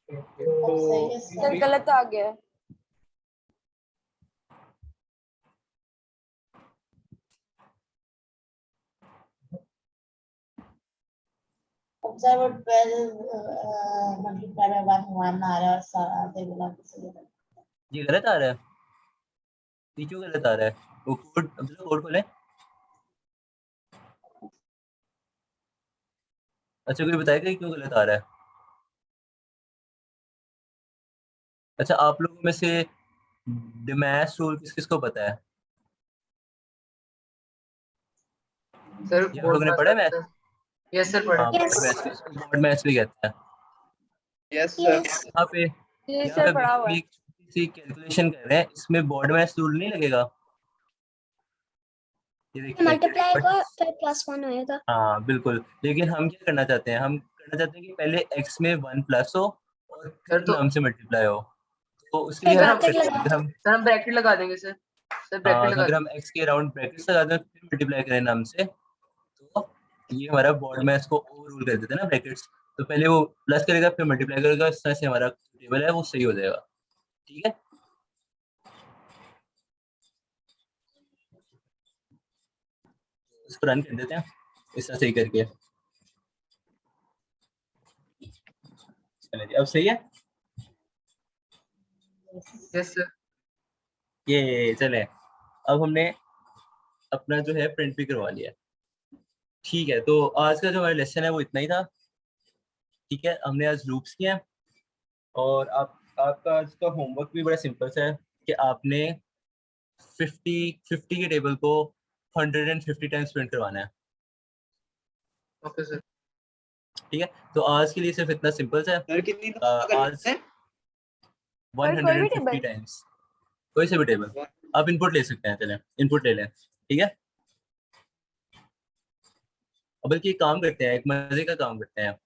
अब सही है सर सर। गलत आ गया है। अब सर वो 12 मल्टीप्लाई बाय 1 आ रहा है और सारा टेबल आपको सही है। ये गलत आ रहा है? ये क्यों गलत आ रहा है? वो कोड खोलें। अच्छा कोई बताएगा कि क्यों गलत आ रहा है? अच्छा आप लोगों में से डिमैश रूल किस किस को पता है? सर ये आप बोर्ड लोगों ने पास पढ़ा है करते मैथ? हैं। यस सर पढ़ा। हाँ Yes. बोर्ड मैथ्स भी कहते हैं। Yes sir. Yes. यहाँ पे जी यहाँ पे सर अभी पढ़ा हम हुआ है। एक छोटी सी कैलकुलेशन कर रहे हैं, इसमें बोर्ड मैथ्स रूल नहीं लगेगा। ये देखिए मल्टीप्लाई बट का फिर +1 होएगा। हाँ बिल्कुल, लेकिन हम क्या करना चाहते हैं, हम करना चाहते हैं कि पहले x में 1 प्लस हो और सर फिर तो नाम से मल्टीप्लाई हो। तो उसके फिर लिए हम सर क्या हम ब्रैकेट करते हैं, लगा अगर दो। हम सर हम ब्रैकेट लगा देंगे सर। सर ब्रैकेट हाँ तो लगा अगर देंगे। हम x के अराउंड ब्रैकेट्स लगा दें फिर मल्टीप्लाई करें नाम से, तो ये हमारा बोर्ड में इसको ओवर रूल कर देते हैं ना ब्रैकेट्स। तो पहले वो प्लस करेगा फिर मल्टीप्लाई करेगा, इस तरह से हमारा टेबल है वो सही हो जाएगा। ठीक है, इसको रन कर देते हैं इस तरह सही करके। चलिए जी, अब सही है। Yes sir. ये चले, अब हमने अपना जो है प्रिंट भी करवा लिया। ठीक है, तो आज का जो हमारा लेसन है वो इतना ही था। ठीक है, हमने आज लूप्स किए हैं और आपका आज का होमवर्क भी बड़ा सिंपल सा है कि आपने 50 के टेबल को 150 टाइम्स प्रिंट करवाना है। Okay sir. ठीक है, तो आज के लिए सिर्फ इतना सिंपल सा है। सर कितनी आज 150 टाइम्स कोई से भी टेबल आप इनपुट ले सकते हैं। चलें इनपुट ले लें। ठीक है, अब बल्कि एक काम करते हैं, एक मजे का काम करते हैं।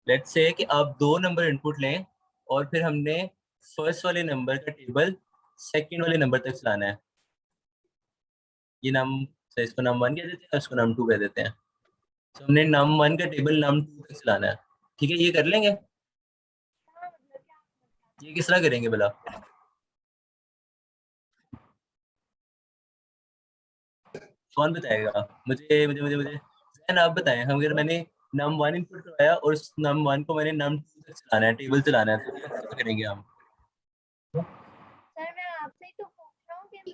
लेट्स से कि आप 2 नंबर इनपुट लें और फिर हमने फर्स्ट वाले नंबर का टेबल सेकंड वाले नंबर तक चलाना है। ये नाम से इसको नम 1 कह देते हैं, इसको नम 2 कह देते हैं। तो हमने नम 1 का टेबल नम 2 तक चलाना है। ठीक है, ये कर लेंगे। ये किस तरह करेंगे भला? कौन बताएगा? मुझे मुझे मुझे मुझे जैन आप बताएं। हम अगर मैंने नम 1 इनपुट करवाया और उस नम 1 को मैंने नम 2 तक चलाना है, टेबल चलाना है, तो कैसे करेंगे हम? सर मैं आपसे ही तो पूछ रहा हूँ कि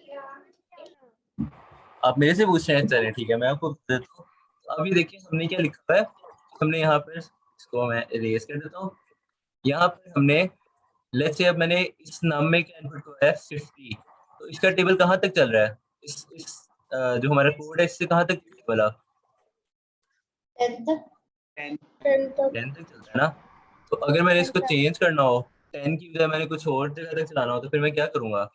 आप मेरे से पूछ रहे हैं। चलें ठीक है, मैं आपको बता देता हूँ। तो अभी देखिए हमने क्या लिखा हुआ है। हमने यहाँ पर इसको मैं इरेज कर देता हूँ। यहाँ पर हमने लेट्स से अब मैंने इस नाम में क्या इनपुट किया है 50। तो इसका टेबल कहाँ तक चल रहा है? इस जो हमारा कोड है इससे कहाँ तक वाला 10 तक 10 तक चल रहा है ना। तो अगर मैंने इसको चेंज करना हो 10 की बजाय मैंने कुछ और जगह तक चलाना हो तो फिर मैं क्या करूँगा?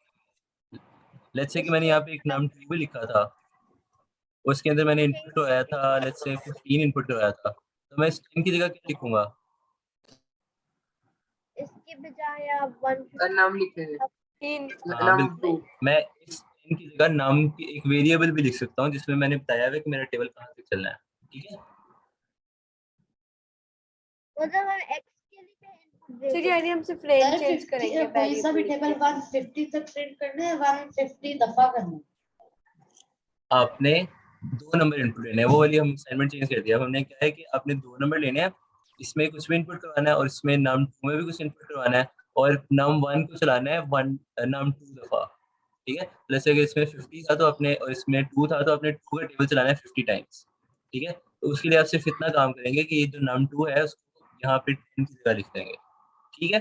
लेट्स से कि मैंने यहाँ पे एक नाम 2 भी लिखा था, उसके अंदर मैंने इनपुट करवाया था लेट्स से 15 इनपुट करवाया था, तो मैं इस 10 की जगह क्या लिखूंगा? इसके बजाय आप 150 सर नाम लिख लीजिए। हाँ नाम बिल्कुल, मैं इस 10 की जगह नाम की एक वेरिएबल भी लिख सकता हूँ जिसमें मैंने बताया है कि मेरा टेबल कहाँ तक चलना है। ठीक है, मतलब हम x के लिए इनपुट दे सर यानी हम सिर्फ रेंज चेंज करेंगे कोई सा भी टेबल 150 तक प्रिंट करना है, 150 दफा करना है। आपने 2 नंबर इनपुट लेने हैं, वो वाली हम असाइनमेंट चेंज कर दिया। हमने क्या है कि आपने 2 नंबर लेने हैं, इसमें कुछ भी इनपुट करवाना है और इसमें नम 2 में भी कुछ इनपुट करवाना है और नम 1 को चलाना है नम 2 दफा। ठीक है, जैसे अगर इसमें 50 था तो अपने और इसमें 2 था तो अपने 2 का टेबल चलाना है 50 टाइम्स। ठीक है, तो उसके लिए आप सिर्फ इतना काम करेंगे कि ये जो नम 2 है उसको यहाँ पे 10 की जगह लिख देंगे। ठीक है,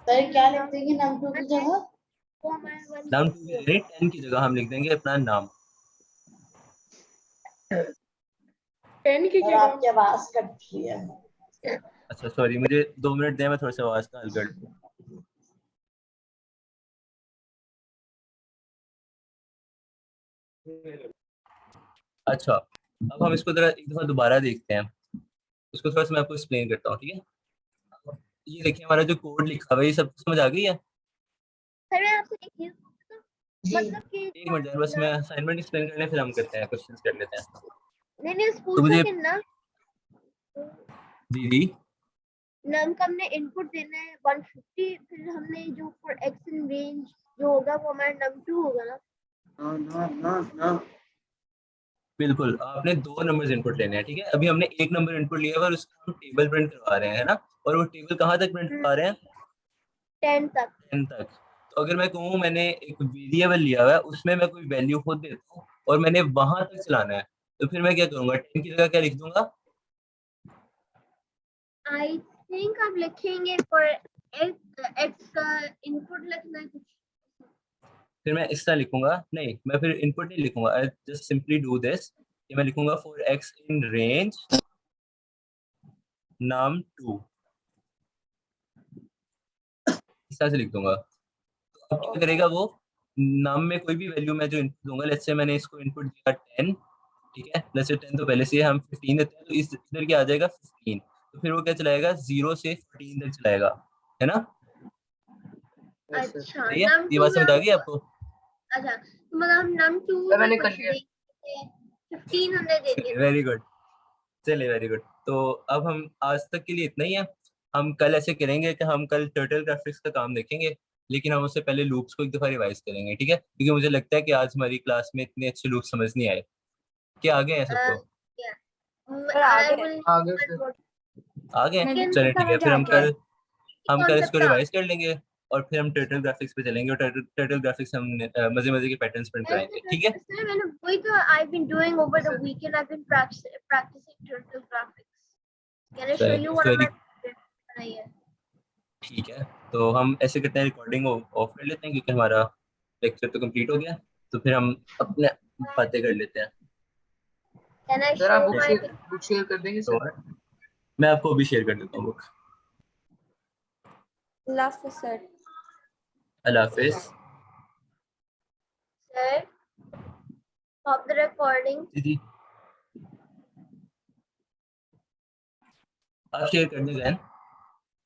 सर क्या लिखते हैं नम 2 की जगह? नम 2 की जगह 10 की जगह हम लिख देंगे अपना नाम। 10 की और जगह आपकी आवाज कट रही है। अच्छा सॉरी, मुझे 2 मिनट दें, मैं थोड़ा सा आवाज का हल कर दूं। अच्छा, अब हम इसको जरा एक दफा दोबारा देखते हैं, उसको थोड़ा सा मैं आपको एक्सप्लेन करता हूँ। ठीक है, ये देखिए हमारा जो कोड लिखा हुआ है ये सब समझ आ गई है? सर मैं आपसे एक चीज पूछूं, मतलब कि एक मिनट बस मैं असाइनमेंट एक्सप्लेन करने फिर हम करते हैं, क्वेश्चंस कर लेते हैं। नहीं तो पूछा मुझे कि ना जी नम का हमने इनपुट देना है 150, फिर हमने जो फॉर x इन रेंज जो होगा वो हमारा नम 2 होगा ना। बिल्कुल, आपने 2 नंबर्स इनपुट लेने हैं। ठीक है, अभी हमने एक नंबर इनपुट लिया है और उसका हम टेबल प्रिंट करवा रहे हैं ना, और वो टेबल कहाँ तक प्रिंट करवा रहे हैं? 10 तक। 10 तक। तो अगर मैं कहूँ मैंने एक वेरिएबल लिया हुआ है उसमें मैं कोई वैल्यू खुद देता हूँ और मैंने वहां तक चलाना है, तो फिर मैं क्या करूंगा? 10 की जगह क्या लिख दूंगा? आई थिंक आप लिखेंगे फॉर x का इनपुट लिखना है कुछ। फिर मैं इस तरह लिखूंगा, नहीं मैं फिर इनपुट नहीं लिखूंगा, I just simply do this कि मैं लिखूंगा फॉर x इन रेंज नम 2, इस तरह से लिख दूंगा। तो अब क्या करेगा वो? नम में कोई भी वैल्यू मैं जो इनपुट दूंगा, लेट्स से मैंने इसको इनपुट दिया 10, ठीक है, लेट्स से 10 तो पहले से हम 15 देते हैं, तो इस इधर क्या आ जाएगा 15, तो फिर वो क्या चलाएगा 0 से 14 तक चलाएगा, है ना? अच्छा, सही है, ये बात समझ आ गई आपको? अच्छा, तो मतलब हम नम 2 मैंने कर लिया। 15 हमने दे दिया। वेरी गुड, चलिए वेरी गुड। तो अब हम आज तक के लिए इतना ही है। हम कल ऐसे करेंगे कि हम कल टर्टल ग्राफिक्स का काम देखेंगे, लेकिन हम उससे पहले लूप्स को एक दफ़ा रिवाइज करेंगे, ठीक है? क्योंकि मुझे लगता है कि आज हमारी क्लास में इतने अच्छे लूप समझ नहीं आए। क्या आ गए हैं सबको? पर I आगे will आगे से आ गए? मेरे को चलो ठीक है, समझ फिर आ हम गया है। कल इसको concept रिवाइज कर लेंगे और फिर हम टर्टल ग्राफिक्स पे चलेंगे और टर्टल ग्राफिक्स हम मजे मजे के पैटर्न्स प्रिंट कराएंगे, ठीक है? Sir, मैंने वही तो I've been doing over the weekend. I've been practicing turtle graphics. Can I show you one of very my? ठीक है, तो हम ऐसे करते हैं, रिकॉर्डिंग ऑफ कर लेते हैं क्योंकि हमारा लेक्चर तो कंप्लीट हो गया, तो फिर हम अपने बातें कर लेते हैं। Can I सर आप show my? बुक शेयर कर देंगे तो सर? मैं आपको अभी शेयर कर देता हूँ बुक। अल्लाह हाफिज़ sir. Allah Hafiz. Sir, stop the recording. जी आप शेयर कर दें जैन।